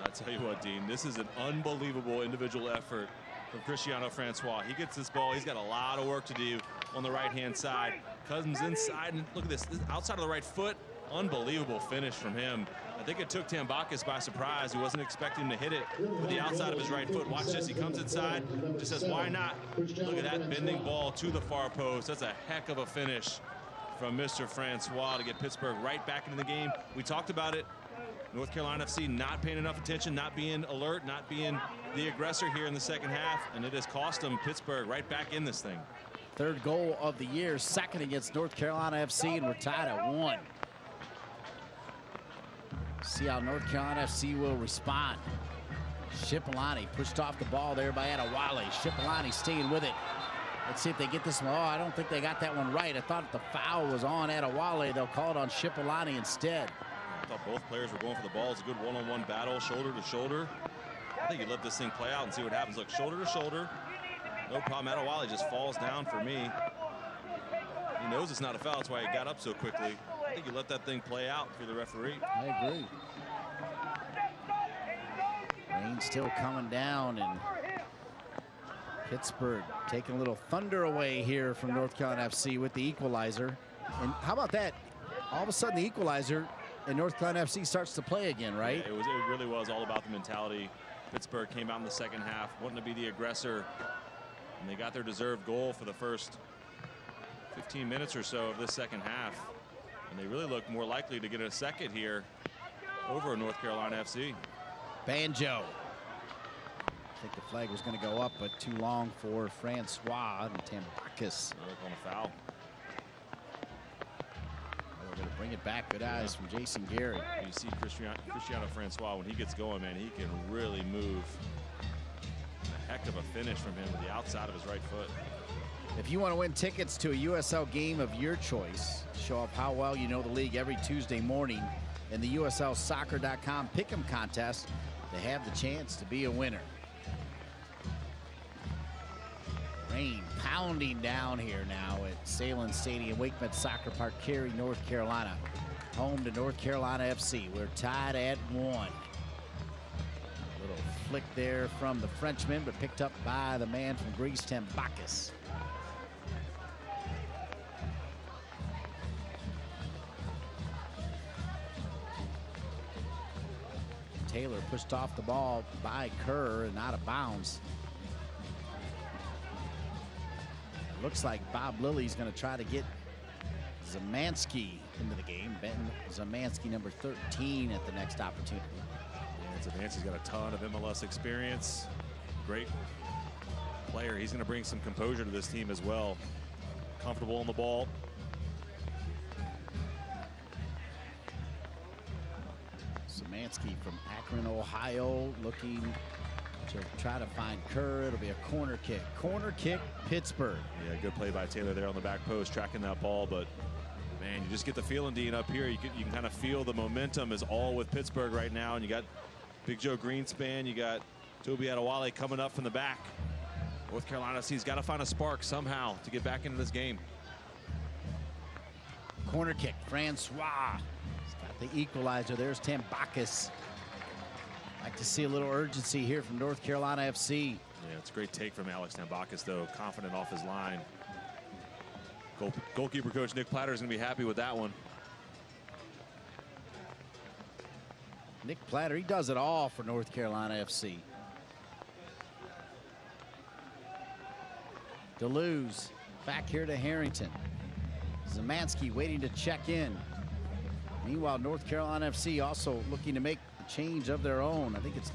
I'll tell you what, Dean, this is an unbelievable individual effort from Cristiano Francois. He gets this ball. He's got a lot of work to do on the right-hand side. Cousins inside, and look at this outside of the right foot. Unbelievable finish from him. I think it took Tambakis by surprise. He wasn't expecting to hit it with the outside of his right foot. Watch this. He comes inside, just says, why not? Look at that bending ball to the far post. That's a heck of a finish from Mr. Francois to get Pittsburgh right back into the game. We talked about it. North Carolina FC not paying enough attention, not being alert, not being the aggressor here in the second half, and it has cost them Pittsburgh right back in this thing. Third goal of the year, second against North Carolina FC, and we're tied at 1. See how North Carolina FC will respond. Shipolani pushed off the ball there by Adewale. Shipolani staying with it. Let's see if they get this one. Oh, I don't think they got that one right. I thought the foul was on Adewale. They'll call it on Shipolani instead. I thought both players were going for the ball. It's a good one-on-one battle, shoulder to shoulder. I think you let this thing play out and see what happens. Look, shoulder to shoulder. No problem. Adewale just falls down for me. He knows it's not a foul. That's why he got up so quickly. I think you let that thing play out for the referee. I agree. Rain still coming down, and Pittsburgh taking a little thunder away here from North Carolina FC with the equalizer. And how about that? All of a sudden, the equalizer and North Carolina FC starts to play again, right? Yeah, it really was all about the mentality. Pittsburgh came out in the second half, wanting to be the aggressor, and they got their deserved goal for the first 15 minutes or so of this second half. And they really look more likely to get a second here over North Carolina FC. Banjo. I think the flag was going to go up, but too long for Francois and Tambakis. On a foul. We're going to bring it back. Good eyes from Jason Gary. You see Cristiano Francois, when he gets going, man, he can really move. A heck of a finish from him with the outside of his right foot. If you want to win tickets to a USL game of your choice, show off how well you know the league every Tuesday morning in the USLsoccer.com Pick'em contest to have the chance to be a winner. Rain pounding down here now at Salem Stadium, Wakeman Soccer Park, Cary, North Carolina. Home to North Carolina FC. We're tied at 1. Little flick there from the Frenchman, but picked up by the man from Greece, Tambakis. Taylor pushed off the ball by Kerr and out of bounds. It looks like Bob Lilly's going to try to get Zamansky into the game. Ben Zamansky, number 13, at the next opportunity. Yeah, Zamansky's got a ton of MLS experience. Great player. He's going to bring some composure to this team as well. Comfortable on the ball. Zamansky from Akron, Ohio, looking to try to find Kerr. It'll be a corner kick. Corner kick, Pittsburgh. Yeah, good play by Taylor there on the back post, tracking that ball. But, man, you just get the feeling, Dean, up here. You can kind of feel the momentum is all with Pittsburgh right now. And you got Big Joe Greenspan. You got Toby Adewale coming up from the back. North Carolina FC's got to find a spark somehow to get back into this game. Corner kick, Francois. He's got the equalizer. There's Tambakis. Like to see a little urgency here from North Carolina FC. Yeah, it's a great take from Alex Tambakis, though. Confident off his line. Goalkeeper coach Nick Platter is going to be happy with that one. Nick Platter, he does it all for North Carolina FC. Deleuze back here to Harrington. Zamansky waiting to check in. Meanwhile, North Carolina FC also looking to make a change of their own. I think it's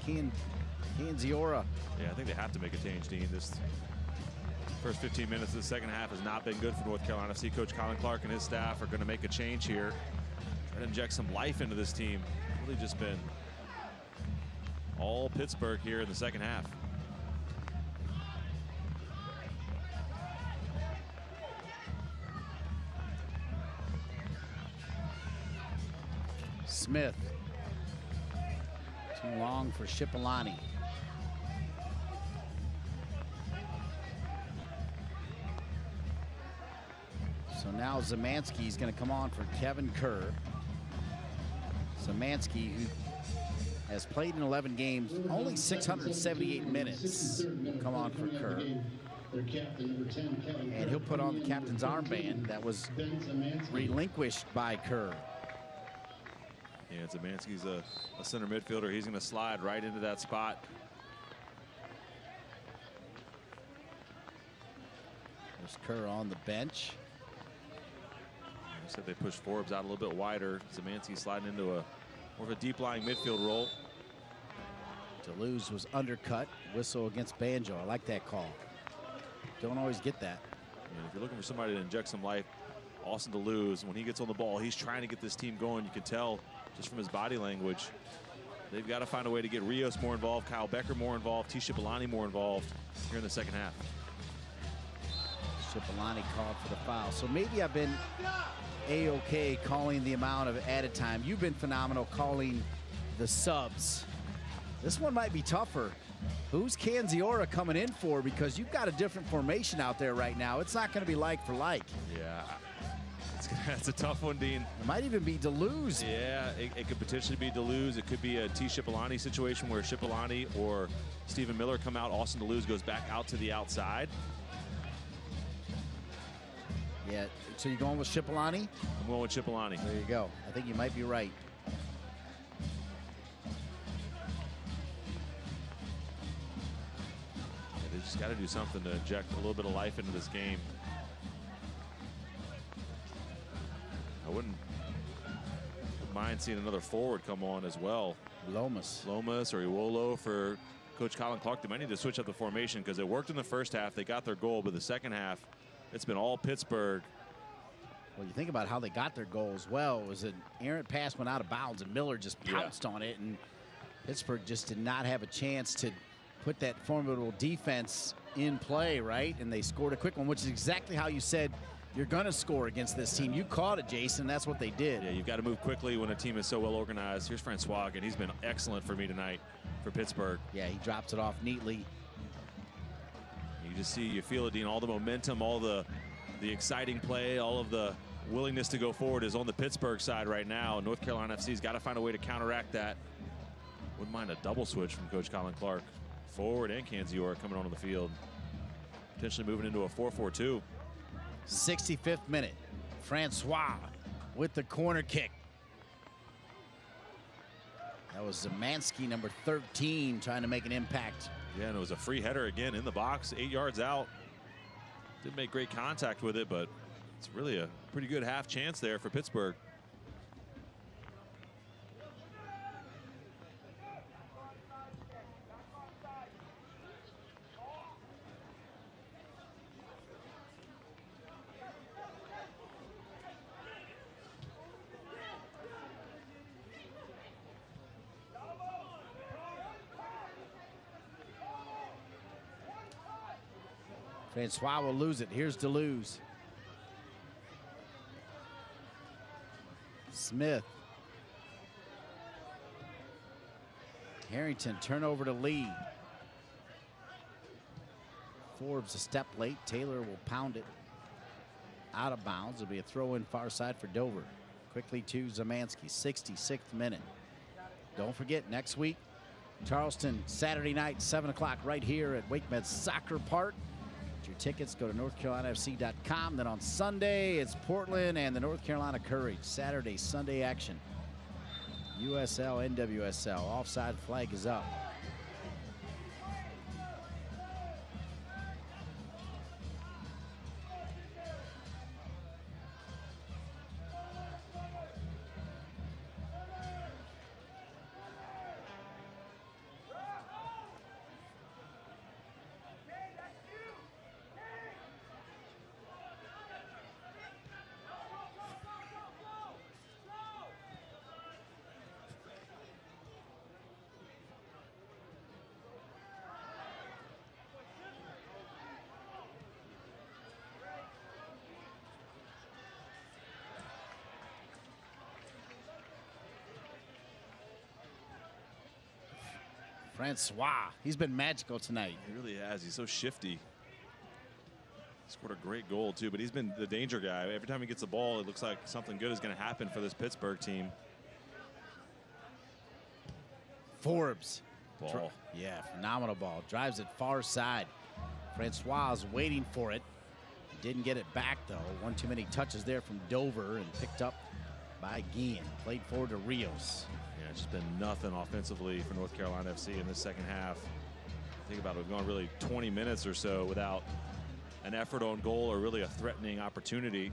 Canziora. Yeah, I think they have to make a change, Dean. This first 15 minutes of the second half has not been good for North Carolina FC. Coach Colin Clark and his staff are going to make a change here. Try to inject some life into this team. Really just been all Pittsburgh here in the second half. Smith. Too long for Shipolani. So now Zamansky's going to come on for Kevin Kerr. Zamansky, who has played in 11 games, only 678 minutes, will come on for Kerr. And he'll put on the captain's armband that was relinquished by Kerr. Yeah, Zamansky's a center midfielder. He's going to slide right into that spot. There's Kerr on the bench. Said they pushed Forbes out a little bit wider. Zemansky sliding into more of a deep-lying midfield role. Deleuze was undercut. Whistle against Banjo. I like that call. Don't always get that. And if you're looking for somebody to inject some life, Austin Deleuze, when he gets on the ball, he's trying to get this team going. You can tell just from his body language. They've got to find a way to get Rios more involved, Kyle Becker more involved, T. Shipolani more involved here in the second half. Shipolani called for the foul. So maybe I've been A-okay calling the amount of added time. You've been phenomenal calling the subs. This one might be tougher. Who's Canziora coming in for? Because you've got a different formation out there right now. It's not going to be like for like. Yeah, that's a tough one, Dean. It might even be Deleuze. Yeah, it could potentially be Deleuze. It could be a T. Shipolani situation where Shipolani or Stephen Miller come out. Austin Deleuze goes back out to the outside. Yeah, so you're going with Shipolani? I'm going with Shipolani. There you go. I think you might be right. They just got to do something to inject a little bit of life into this game. I wouldn't mind seeing another forward come on as well. Lomas or Iwolo for Coach Colin Clark. They might need to switch up the formation because it worked in the first half. They got their goal, but the second half, it's been all Pittsburgh. Well, you think about how they got their goal as well. It was an errant pass went out of bounds, and Miller just pounced on it, and Pittsburgh just did not have a chance to put that formidable defense in play, right? And they scored a quick one, which is exactly how you said you're going to score against this team. You caught it, Jason. That's what they did. Yeah, you've got to move quickly when a team is so well organized. Here's Francois, and he's been excellent for me tonight for Pittsburgh. Yeah, he drops it off neatly. You just see, you feel it, Dean, all the momentum, all the exciting play, all of the willingness to go forward is on the Pittsburgh side right now. North Carolina FC's got to find a way to counteract that. Wouldn't mind a double switch from Coach Colin Clark. Forward and Canziora coming onto the field. Potentially moving into a 4-4-2. 65th minute. Francois with the corner kick. That was Zemansky, number 13, trying to make an impact. Yeah, and it was a free header again in the box, 8 yards out. Didn't make great contact with it, but it's really a pretty good half chance there for Pittsburgh. Francois will lose it. Here's Deleuze. Smith. Harrington, turnover to Lee. Forbes a step late. Taylor will pound it out of bounds. It'll be a throw in far side for Dover. Quickly to Zemansky, 66th minute. Don't forget, next week, Charleston, Saturday night, 7 o'clock, right here at WakeMed Soccer Park. Get your tickets, go to NorthCarolinaFC.com. Then on Sunday, it's Portland and the North Carolina Courage. Saturday, Sunday action. USL, NWSL. Offside flag is up. Francois, he's been magical tonight. He really has. He's so shifty. Scored a great goal, too, but he's been the danger guy. Every time he gets the ball, it looks like something good is going to happen for this Pittsburgh team. Forbes. Ball. Yeah, phenomenal ball. Drives it far side. Francois is waiting for it. Didn't get it back, though. One too many touches there from Dover and picked up by Guillen. Played forward to Rios. Yeah, it's just been nothing offensively for North Carolina FC in this second half. Think about it, we've gone really 20 minutes or so without an effort on goal or really a threatening opportunity.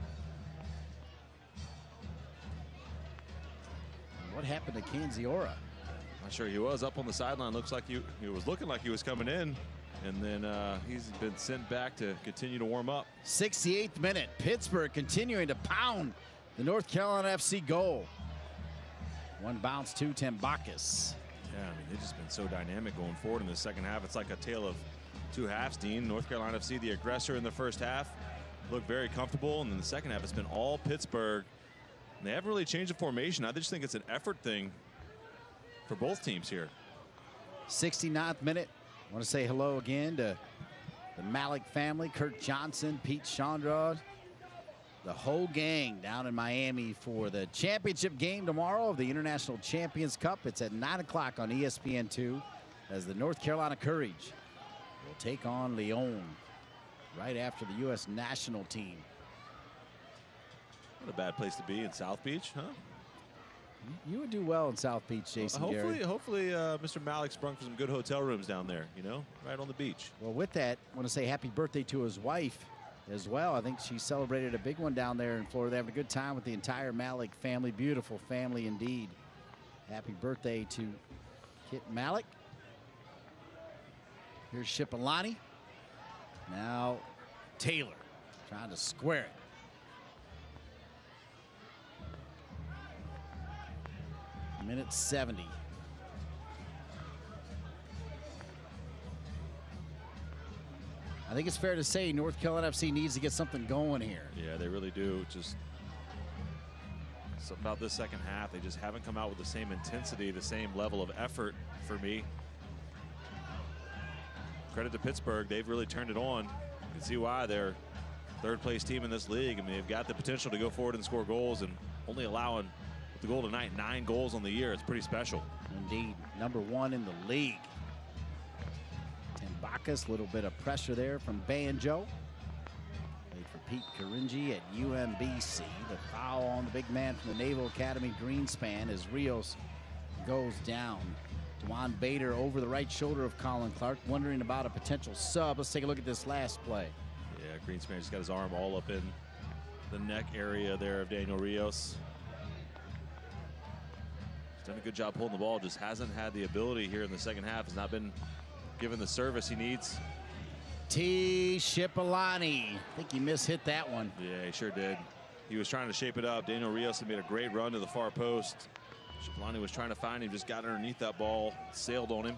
What happened to Canziora? Not sure. He was up on the sideline. Looks like he was looking like he was coming in. And then he's been sent back to continue to warm up. 68th minute. Pittsburgh continuing to pound the North Carolina FC goal. One bounce to Tambakis. Yeah, I mean, they've just been so dynamic going forward in the second half. It's like a tale of two halves, Dean. North Carolina FC, the aggressor in the first half, looked very comfortable. And in the second half, it's been all Pittsburgh. And they haven't really changed the formation. I just think it's an effort thing for both teams here. 69th minute. I want to say hello again to the Malik family, Kurt Johnson, Pete Chandrad, the whole gang down in Miami for the championship game tomorrow of the International Champions Cup. It's at 9 o'clock on ESPN2 as the North Carolina Courage will take on Lyon right after the U.S. national team. Not a bad place to be in South Beach, huh? You would do well in South Beach, Jason. Hopefully, Mr. Malik sprung for some good hotel rooms down there, you know, right on the beach. Well, with that, I want to say happy birthday to his wife as well. I think she celebrated a big one down there in Florida. They're having a good time with the entire Malik family. Beautiful family indeed. Happy birthday to Kit Malik. Here's Shipalani. Now Taylor trying to square it. Minute 70. I think it's fair to say North Carolina FC needs to get something going here. Yeah, they really do. Just it's about this second half, they just haven't come out with the same intensity, the same level of effort for me. Credit to Pittsburgh, they've really turned it on. You can see why they're third place team in this league. I mean, they've got the potential to go forward and score goals, and only allowing the goal tonight, 9 goals on the year. It's pretty special. Indeed. #1 in the league. Tambakis, a little bit of pressure there from Banjo. Played for Pete Caringi at UMBC. The foul on the big man from the Naval Academy, Greenspan, as Rios goes down. Dwan Bader over the right shoulder of Colin Clark, wondering about a potential sub. Let's take a look at this last play. Yeah, Greenspan just got his arm all up in the neck area there of Daniel Rios. Done a good job pulling the ball, just hasn't had the ability here in the second half, has not been given the service he needs. T. Shipalani. I think he mishit that one. Yeah, he sure did. He was trying to shape it up. Daniel Rios had made a great run to the far post. Shipalani was trying to find him, just got underneath that ball, sailed on him.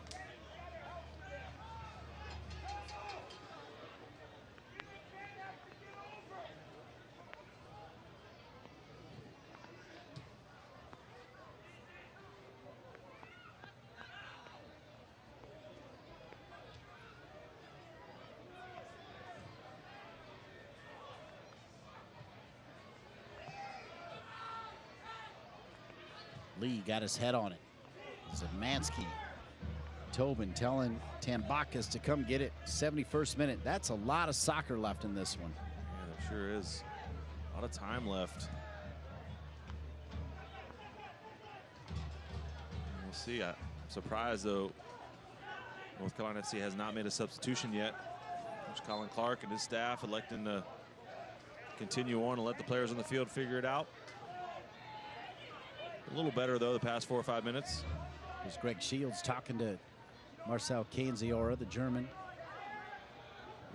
Lee got his head on it. Zemansky. Tobin telling Tambakis to come get it. 71st minute. That's a lot of soccer left in this one. Yeah, there sure is. A lot of time left. We'll see. I'm surprised, though, North Carolina FC has not made a substitution yet. Coach Colin Clark and his staff electing to continue on and let the players on the field figure it out. A little better, though, the past 4 or 5 minutes. There's Greg Shields talking to Marcel Canziora, the German.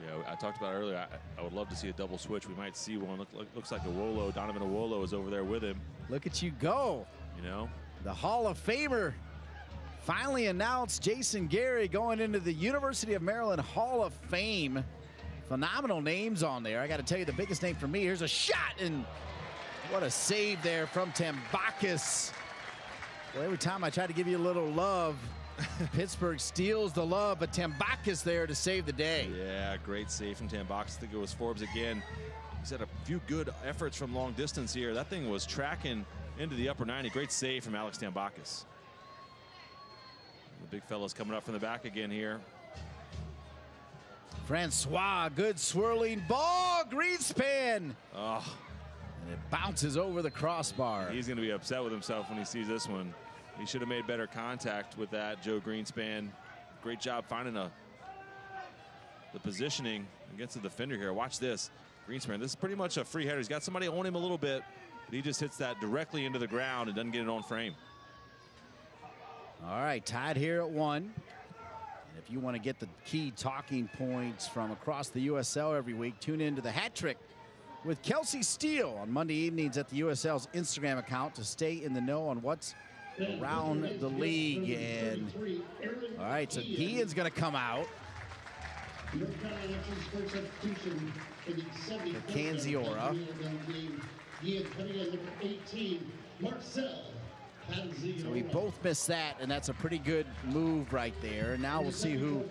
Yeah, I talked about earlier, I would love to see a double switch. We might see one. Looks like Awolo, Donovan Awolo is over there with him. Look at you go. You know? The Hall of Famer finally announced. Jason Gary going into the University of Maryland Hall of Fame. Phenomenal names on there. I got to tell you, the biggest name for me, here's a shot, and what a save there from Tambakis. Well, every time I try to give you a little love, Pittsburgh steals the love, but Tambakis there to save the day. Yeah, great save from Tambakis. I think it was Forbes again. He's had a few good efforts from long distance here. That thing was tracking into the upper 90. Great save from Alex Tambakis. The big fella's coming up from the back again here. Francois, good swirling ball, Greenspan. Oh. And it bounces over the crossbar. He's going to be upset with himself when he sees this one. He should have made better contact with that, Joe Greenspan. Great job finding the positioning against the defender here. Watch this. Greenspan, this is pretty much a free header. He's got somebody on him a little bit, but he just hits that directly into the ground and doesn't get it on frame. All right, tied here at 1. And if you want to get the key talking points from across the USL every week, tune into the Hat Trick with Kelsey Steele on Monday evenings at the USL's Instagram account to stay in the know on what's around the league. And all right, so Guillen's going to come out. Canziora. So we both missed that, and that's a pretty good move right there. Now we'll see who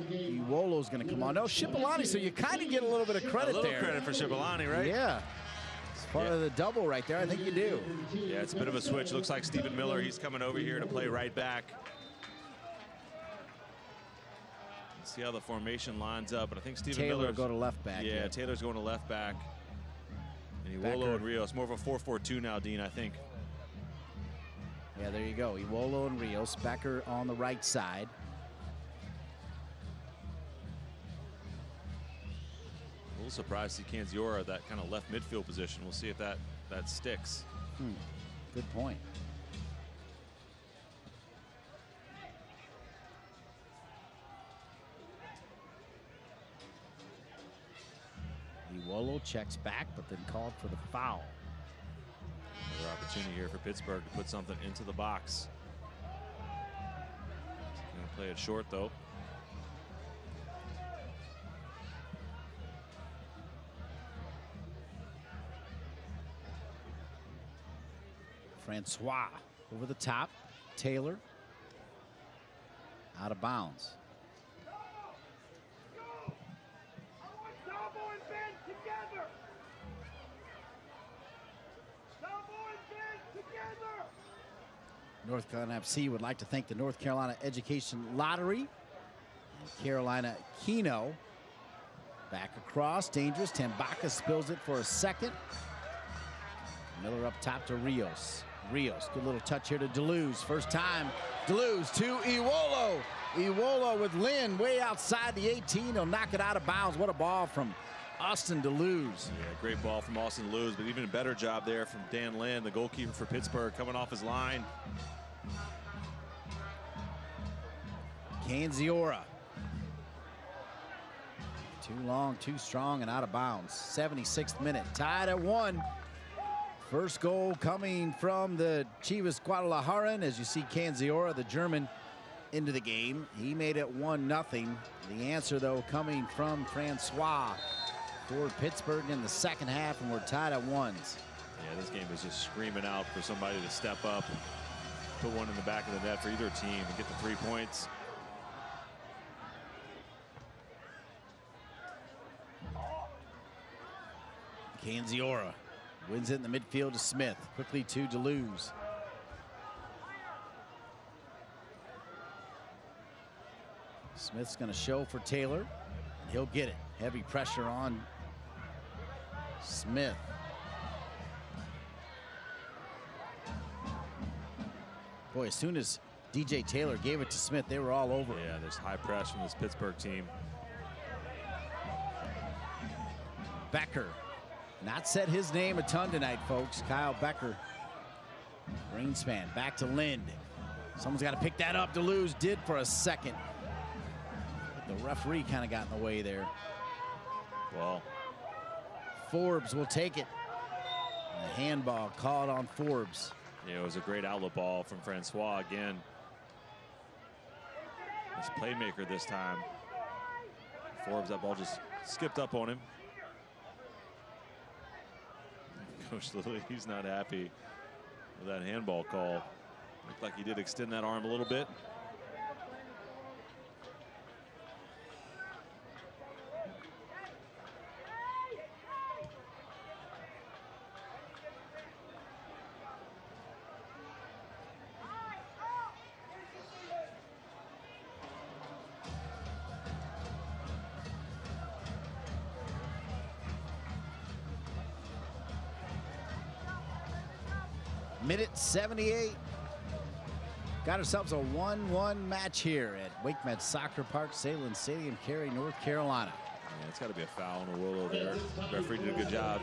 Iwolo's going to come on. No, Shipolani, so you kind of get a little bit of credit there. A little credit for Shipolani, right? Yeah. It's part of the double right there. I think you do. Yeah, it's a bit of a switch. Looks like Stephen Miller, he's coming over here to play right back. Let's see how the formation lines up, but I think Stephen Miller will go to left back. Yeah, Taylor's going to left back. And Iwolo and Rios, more of a 4-4-2 now, Dean, I think. Yeah, there you go. Iwolo and Rios. Becker on the right side. A little surprised to see Canziora, that kind of left midfield position. We'll see if that sticks. Good point. Iwolo checks back, but then called for the foul. Another opportunity here for Pittsburgh to put something into the box. Going to play it short, though. Francois over the top. Taylor out of bounds. North Carolina FC would like to thank the North Carolina Education Lottery and Carolina Keno. Back across, dangerous. Tambaka spills it for a second. Miller up top to Rios. Rios, good little touch here to Deleuze. First time, Deleuze to Iwolo. Iwolo with Lynn way outside the 18. He'll knock it out of bounds. What a ball from Austin Deleuze. Yeah, great ball from Austin Deleuze, but even a better job there from Dan Lynn, the goalkeeper for Pittsburgh, coming off his line. Canziora. Too long, too strong, and out of bounds. 76th minute, tied at 1. First goal coming from the Chivas Guadalajaran, as you see Canziora, the German, into the game. He made it 1-0. The answer, though, coming from Francois for Pittsburgh in the second half, and we're tied at 1. Yeah, this game is just screaming out for somebody to step up, put one in the back of the net for either team and get the 3 points. Canziora wins it in the midfield to Smith. Quickly to Deleuze. Smith's going to show for Taylor, and he'll get it. Heavy pressure on Smith. Boy, as soon as DJ Taylor gave it to Smith, they were all over. Yeah, there's high press from this Pittsburgh team. Becker. Not said his name a ton tonight, folks. Kyle Becker. Greenspan back to Lind. Someone's got to pick that up. Deleuze did for a second. But the referee kind of got in the way there. Well, Forbes will take it. A handball called on Forbes. Yeah, it was a great outlet ball from Francois again. His playmaker this time. Forbes, that ball just skipped up on him. Coach Lilly, he's not happy with that handball call. Looked like he did extend that arm a little bit. Minute 78. Got ourselves a 1-1 match here at WakeMed Soccer Park, Salem Stadium, Cary, North Carolina. Yeah, it's got to be a foul on Iwolo there. The referee did a good job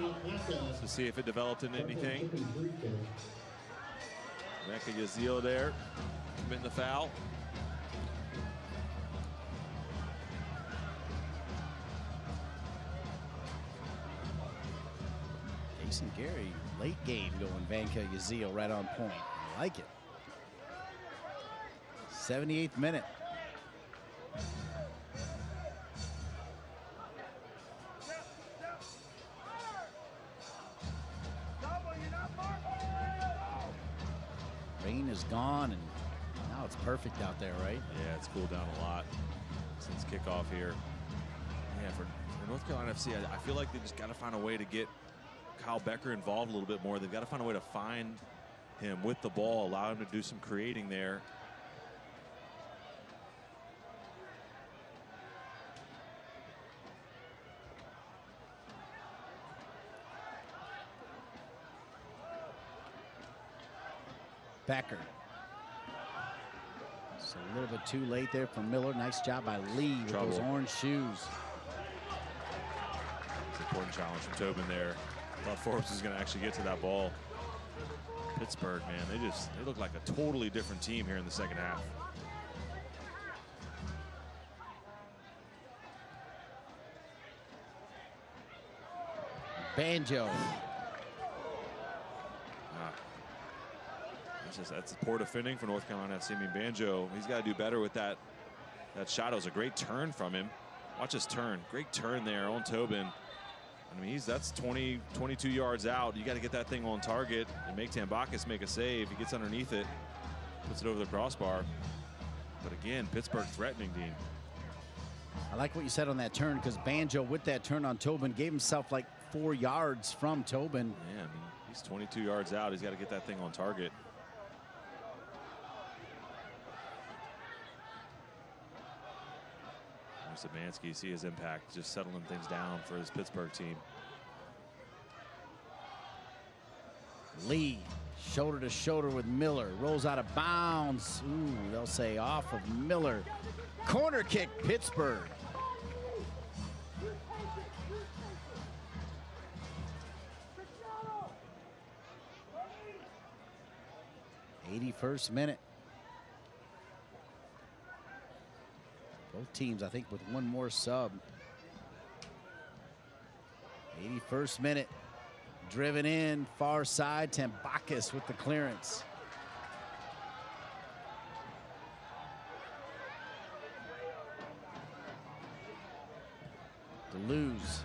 to see if it developed into anything. Mecca Yazil there. committing the foul. Jason Gary, late game going Vanka Yazeel right on point. I like it. 78th minute. Rain is gone, and now it's perfect out there, right? Yeah, it's cooled down a lot since kickoff here. Yeah, for North Carolina FC, I feel like they just got to find a way to get Kyle Becker involved a little bit more. They've got to find a way to find him with the ball, allow him to do some creating there. Becker. It's a little bit too late there for Miller. Nice job by Lee with those orange shoes. It's an important challenge from Tobin there. Thought Forbes was going to actually get to that ball. Pittsburgh, man, they look like a totally different team here in the second half. Banjo. That's poor defending for North Carolina FC. I mean, Banjo, he's got to do better with that. That shot was a great turn from him. Watch his turn. Great turn there on Tobin. I mean, that's 22 yards out. You got to get that thing on target and make Tambakis make a save. He gets underneath it, puts it over the crossbar. But again, Pittsburgh threatening, Dean. I like what you said on that turn, because Banjo, with that turn on Tobin, gave himself like 4 yards from Tobin. Yeah, I mean, he's 22 yards out. He's got to get that thing on target. Szymanski, see his impact, just settling things down for his Pittsburgh team. Lee, shoulder to shoulder with Miller, rolls out of bounds. Ooh, they'll say off of Miller. Corner kick, Pittsburgh. '81st minute. Both teams, I think, with one more sub. 81st minute. Driven in, far side. Tambakis with the clearance. Deleuze.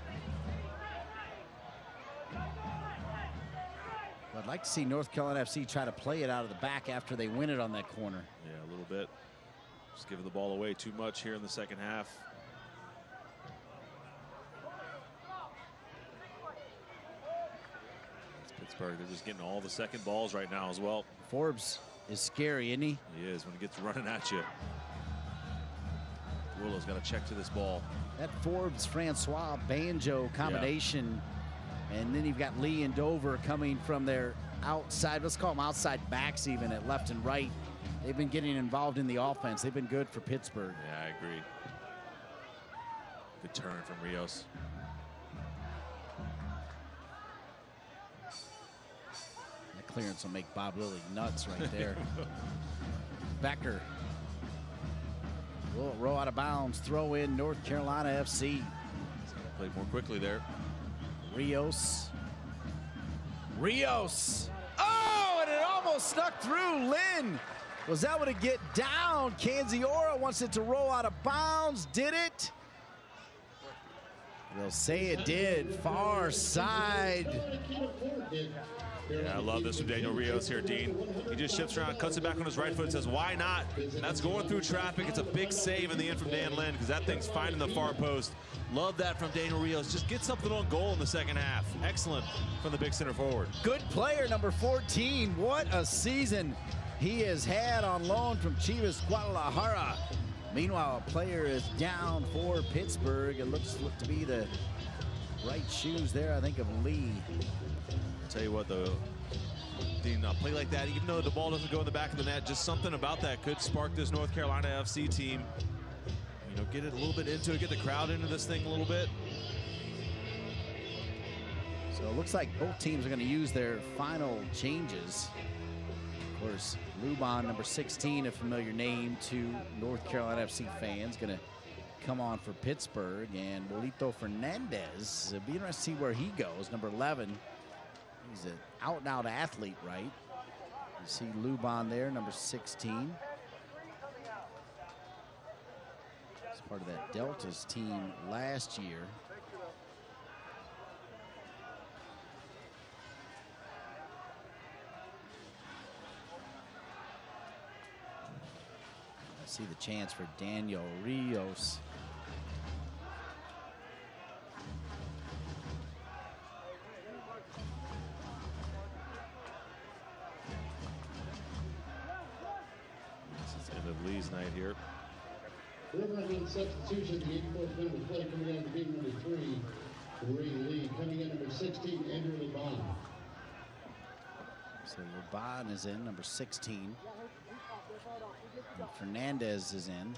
Well, I'd like to see North Carolina FC try to play it out of the back after they win it on that corner. Yeah, a little bit. Just giving the ball away too much here in the second half. It's Pittsburgh. They're just getting all the second balls right now as well. Forbes is scary, isn't he? He is when he gets running at you. Willow's got to check to this ball. That Forbes-Francois Banjo combination. Yeah. And then you've got Lee and Dover coming from their outside, let's call them outside backs even, at left and right. They've been getting involved in the offense. They've been good for Pittsburgh. Yeah, I agree. Good turn from Rios. That clearance will make Bob Lilly nuts right there. Becker. Will roll out of bounds. Throw in North Carolina FC. Play more quickly there. Rios. Rios. Oh, and it almost snuck through. Lynn was able to get down. Canziora wants it to roll out of bounds. Did it? They'll say it did. Far side. Yeah, I love this from Daniel Rios here, Dean. He just shifts around, cuts it back on his right foot, and says, why not? And that's going through traffic. It's a big save in the end from Dan Lynn, because that thing's finding the far post. Love that from Daniel Rios. Just get something on goal in the second half. Excellent from the big center forward. Good player, number 14. What a season he has had on loan from Chivas Guadalajara. Meanwhile, a player is down for Pittsburgh. It looks to be the right shoes there, I think, of Lee. Tell you what, though, Dean, a play like that, even though the ball doesn't go in the back of the net, just something about that could spark this North Carolina FC team. You know, get it a little bit into it, get the crowd into this thing a little bit. So it looks like both teams are going to use their final changes. course, Luban, number 16, a familiar name to North Carolina FC fans, going to come on for Pittsburgh. And Bolito Fernandez, it'll be interesting to see where he goes. Number 11, he's an out-and-out athlete, right? You see Luban there, number 16. He's part of that Deltas team last year. See the chance for Daniel Rios. This is end of Lee's night here. Riverhounds substitution, the 84th minute of play coming on to being number 3, Ray Lee. Coming in number 16, Andrew Luban. So Luban is in, number 16. And Fernandez is in.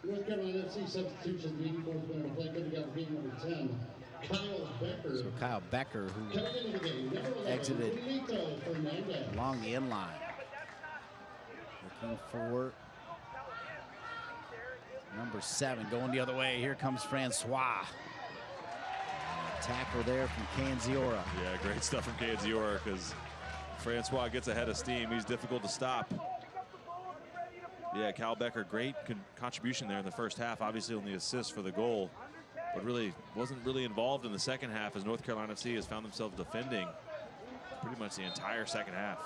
North Carolina FC substitution, the 84th minute of play coming on to being number 10, Kyle Becker. So Kyle Becker, who exited along the end line. Looking for number 7, going the other way. Here comes Francois. Tackle there from Canziora. Yeah, great stuff from Canziora, because Francois gets ahead of steam. He's difficult to stop. Yeah, Kyle Becker, great contribution there in the first half. Obviously on the assist for the goal, but really wasn't really involved in the second half, as North Carolina FC has found themselves defending pretty much the entire second half.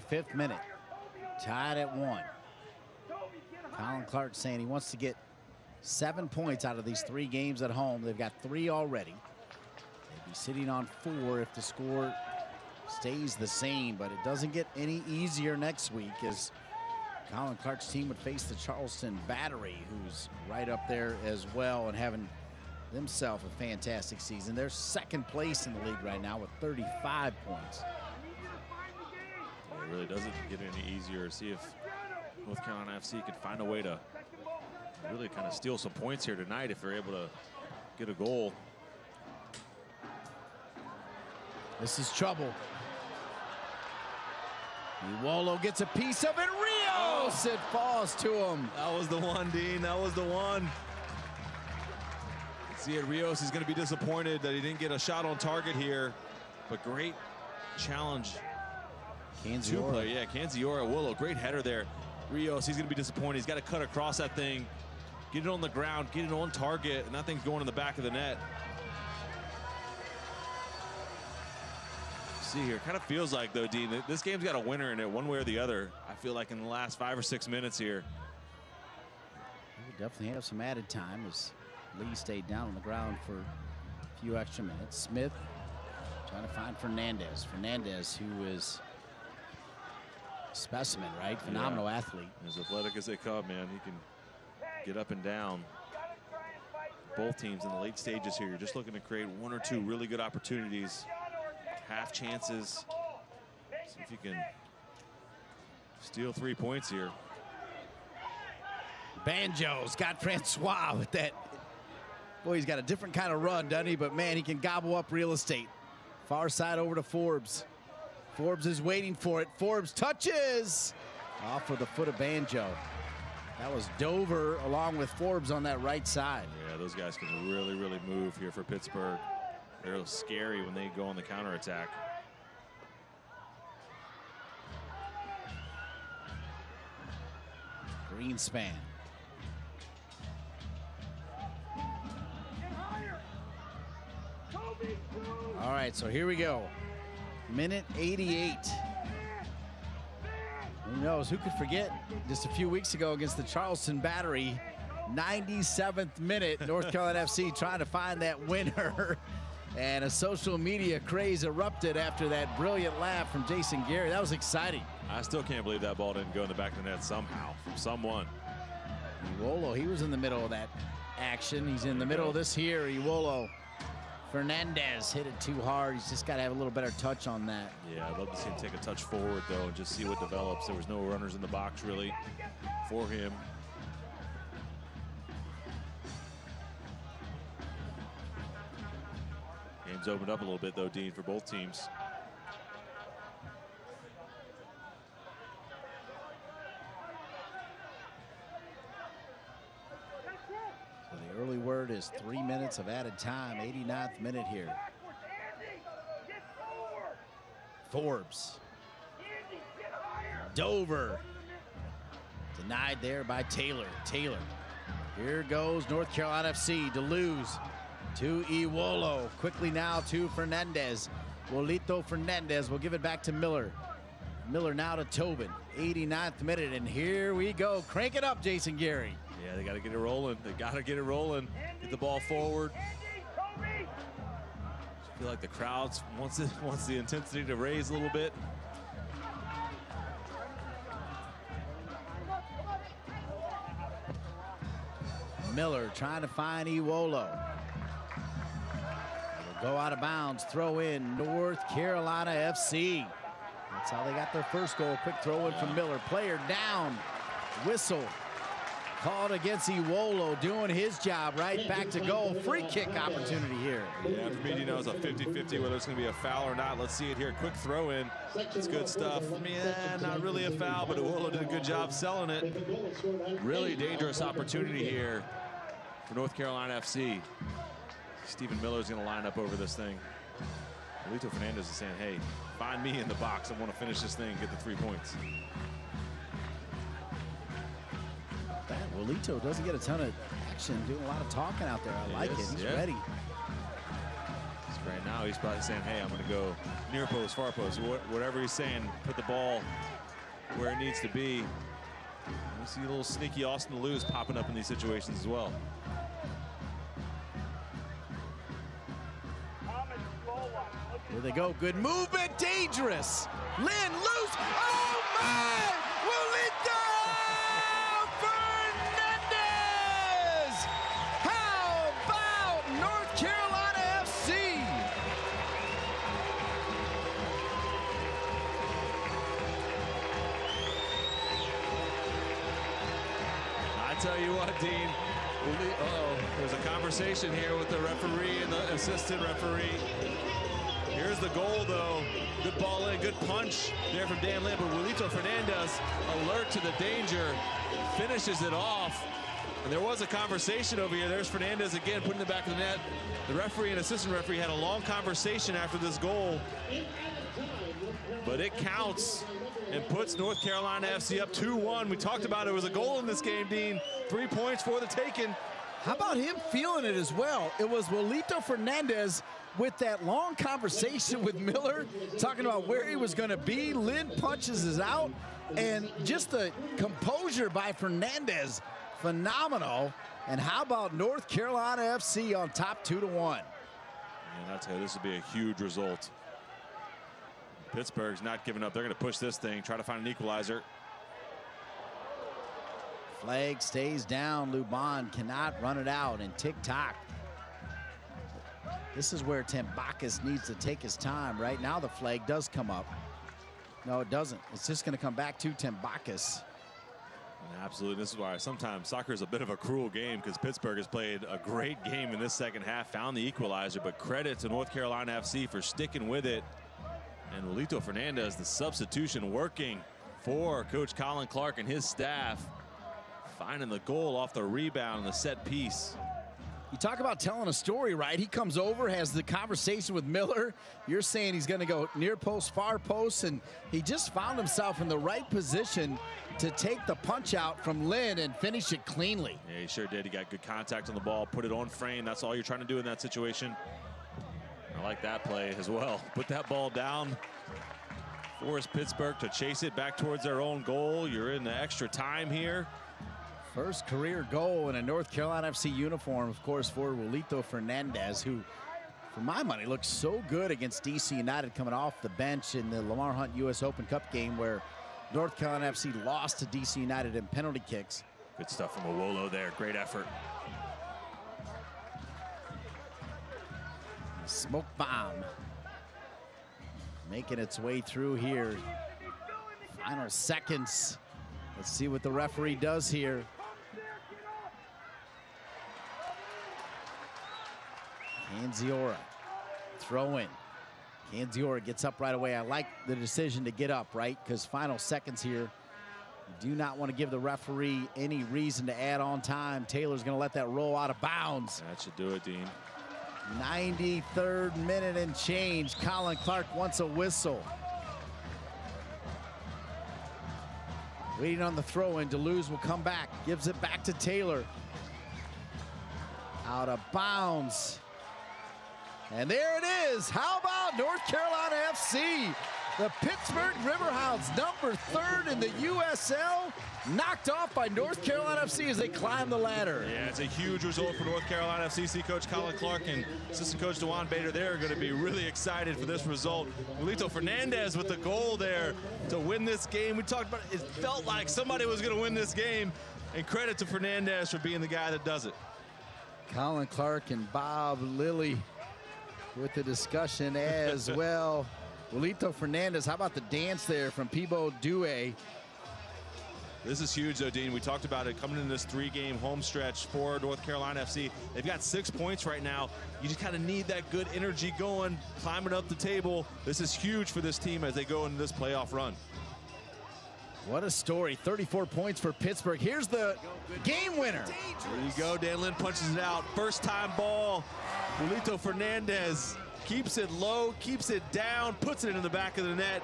Fifth minute, tied at 1. Colin Clark saying he wants to get 7 points out of these 3 games at home. They've got 3 already. They'd be sitting on 4 if the score stays the same, but it doesn't get any easier next week, as Colin Clark's team would face the Charleston Battery, who's right up there as well and having themselves a fantastic season. They're second place in the league right now with 35 points. It really doesn't get any easier. See if North Carolina FC can find a way to really kind of steal some points here tonight if they're able to get a goal. This is trouble. Iwolo gets a piece of it. Rios, it falls to him. That was the one, Dean. That was the one. See it, Rios is going to be disappointed that he didn't get a shot on target here, but great challenge. Canziora. Yeah, Canziora, Willow, great header there. Rios, he's going to be disappointed. He's got to cut across that thing, get it on the ground, get it on target, and that thing's going in the back of the net. See here, kind of feels like, though, Dean, this game's got a winner in it one way or the other. I feel like in the last 5 or 6 minutes here. We definitely have some added time as Lee stayed down on the ground for a few extra minutes. Smith trying to find Fernandez. Fernandez, who is specimen, right? Phenomenal athlete. As athletic as they come, man. He can get up and down. Both teams in the late stages here, you're just looking to create 1 or 2 really good opportunities, half chances. See if you can steal 3 points here. Banjo's got Francois with that. Boy, he's got a different kind of run, doesn't he? But man, he can gobble up real estate. Far side over to Forbes. Forbes is waiting for it. Forbes touches off of the foot of Banjo. That was Dover along with Forbes on that right side. Yeah, those guys can really, really move here for Pittsburgh. They're scary when they go on the counterattack. Greenspan. All right, so here we go. Minute 88. Who knows? Who could forget just a few weeks ago against the Charleston Battery, 97th minute, North Carolina FC trying to find that winner. And a social media craze erupted after that brilliant laugh from Jason Gary. That was exciting. I still can't believe that ball didn't go in the back of the net somehow from someone. Iwolo, he was in the middle of that action. He's in the middle of this here. Iwolo. Fernandez hit it too hard. He's just got to have a little better touch on that. Yeah, I'd love to see him take a touch forward, though, and just see what develops. There was no runners in the box, really, for him. Game's opened up a little bit, though, Dean, for both teams. So the early word is 3 minutes of added time, 89th minute here. Forbes. Dover. Denied there by Taylor. Taylor. Here goes North Carolina FC. DeLuz to Iwolo. Quickly now to Fernandez. Wolito Fernandez will give it back to Miller. Miller now to Tobin. 89th minute, and here we go. Crank it up, Jason Gary. Yeah, they got to get it rolling. They got to get it rolling. Get the ball forward. I feel like the crowds wants the intensity to raise a little bit. Miller trying to find Iwolo. It'll go out of bounds. Throw in North Carolina FC. That's how they got their first goal. Quick throw in from Miller. Player down. Whistle called against Iwolo, doing his job. Right back to goal. Free kick opportunity here. Yeah, for me, it's a 50-50 whether it's going to be a foul or not. Let's see it here. Quick throw in. It's good stuff. Yeah, not really a foul, but Iwolo did a good job selling it. Really dangerous opportunity here for North Carolina FC. Stephen Miller's going to line up over this thing. Wolito Fernandez is saying, hey, find me in the box. I want to finish this thing and get the 3 points. Wolito doesn't get a ton of action, doing a lot of talking out there. I like it. He's ready. Right now, he's probably saying, hey, I'm going to go near post, far post. Whatever he's saying, put the ball where it needs to be. We see a little sneaky Austin DeLuz popping up in these situations as well. Here they go. Good movement. Dangerous. Lynn loose. Oh, my! Wolito Fernandez! How about North Carolina FC? I tell you what, Dean. There's a conversation here with the referee and the assistant referee. Here's the goal, though. Good ball in, good punch there from Dan Lynn, but Wolito Fernandez, alert to the danger, finishes it off. And there was a conversation over here. There's Fernandez again, putting it back of the net. The referee and assistant referee had a long conversation after this goal, but it counts and puts North Carolina FC up 2-1. We talked about it was a goal in this game, Dean. 3 points for the taking. How about him feeling it as well? It was Wolito Fernandez with that long conversation with Miller, talking about where he was going to be. Lynn punches us out, and just the composure by Fernandez, phenomenal. And how about North Carolina FC on top 2-1? And I'll tell you, this would be a huge result. Pittsburgh's not giving up. They're going to push this thing, try to find an equalizer. Flag stays down. Luban cannot run it out, and tick-tock. This is where Tambakis needs to take his time. Right now the flag does come up. No, it doesn't. It's just going to come back to Tambakis. Absolutely. This is why sometimes soccer is a bit of a cruel game, because Pittsburgh has played a great game in this second half, found the equalizer, but credit to North Carolina FC for sticking with it. And Wolito Fernandez, the substitution working for Coach Colin Clark and his staff, finding the goal off the rebound and the set piece. You talk about telling a story, right? He comes over, has the conversation with Miller. You're saying he's going to go near post, far post, and he just found himself in the right position to take the punch out from Lynn and finish it cleanly. Yeah, he sure did. He got good contact on the ball, put it on frame. That's all you're trying to do in that situation. I like that play as well. Put that ball down, force Pittsburgh to chase it back towards their own goal. You're in the extra time here. First career goal in a North Carolina FC uniform, of course, for Wolito Fernandez, who for my money, looked so good against DC United coming off the bench in the Lamar Hunt U.S. Open Cup game where North Carolina FC lost to DC United in penalty kicks. Good stuff from Owolo there. Great effort. Smoke bomb making its way through here. Final seconds. Let's see what the referee does here. Canziora throw in. Canziora gets up right away. I like the decision to get up, right? Because final seconds here. You do not want to give the referee any reason to add on time. Taylor's going to let that roll out of bounds. That should do it, Dean. 93rd minute and change. Colin Clark wants a whistle. Waiting on the throw-in. Deleuze will come back. Gives it back to Taylor. Out of bounds. And there it is. How about North Carolina FC? The Pittsburgh Riverhounds, number 3rd in the USL, knocked off by North Carolina FC as they climb the ladder. Yeah, it's a huge result for North Carolina FC. Coach Colin Clark and assistant coach DeJuan Bader, they're going to be really excited for this result. Julito Fernandez with the goal there to win this game. We talked about it felt like somebody was going to win this game, and credit to Fernandez for being the guy that does it. Colin Clark and Bob Lilly with the discussion as well. Julito Fernandez, how about the dance there from Peebo Due? This is huge, though, Dean. We talked about it coming in this 3-game home stretch for North Carolina FC. They've got 6 points right now. You just kind of need that good energy going, climbing up the table. This is huge for this team as they go into this playoff run. What a story. 34 points for Pittsburgh. Here's the game winner. There you go. Dan Lynn punches it out. First time ball. Julito Fernandez keeps it low, keeps it down, puts it in the back of the net.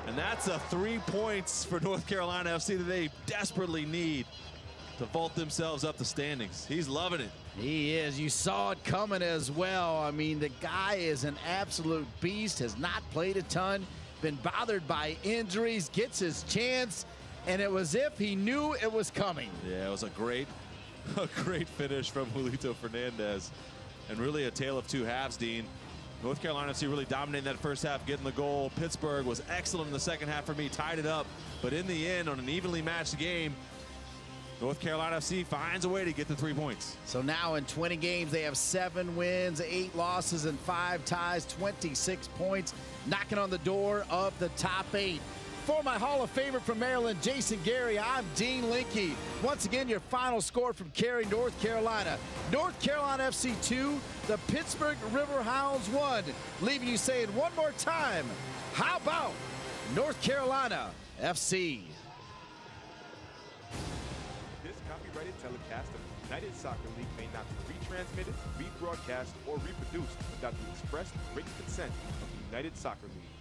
And that's a 3 points for North Carolina FC that they desperately need to vault themselves up the standings. He's loving it. He is. You saw it coming as well. I mean, the guy is an absolute beast, has not played a ton, been bothered by injuries, gets his chance, and it was if he knew it was coming. Yeah, it was a great finish from Julito Fernandez. And really a tale of two halves, Dean. North Carolina FC really dominating that first half, getting the goal. Pittsburgh was excellent in the second half for me, tied it up. But in the end, on an evenly matched game, North Carolina FC finds a way to get the 3 points. So now in 20 games, they have 7 wins, 8 losses, and 5 ties, 26 points, knocking on the door of the top 8. For my Hall of Famer from Maryland, Jason Gary, I'm Dean Linke. Once again, your final score from Cary, North Carolina. North Carolina FC 2, the Pittsburgh Riverhounds 1. Leaving you saying one more time, how about North Carolina FC? This copyrighted telecast of the United Soccer League may not be retransmitted, rebroadcast, or reproduced without the express written consent of the United Soccer League.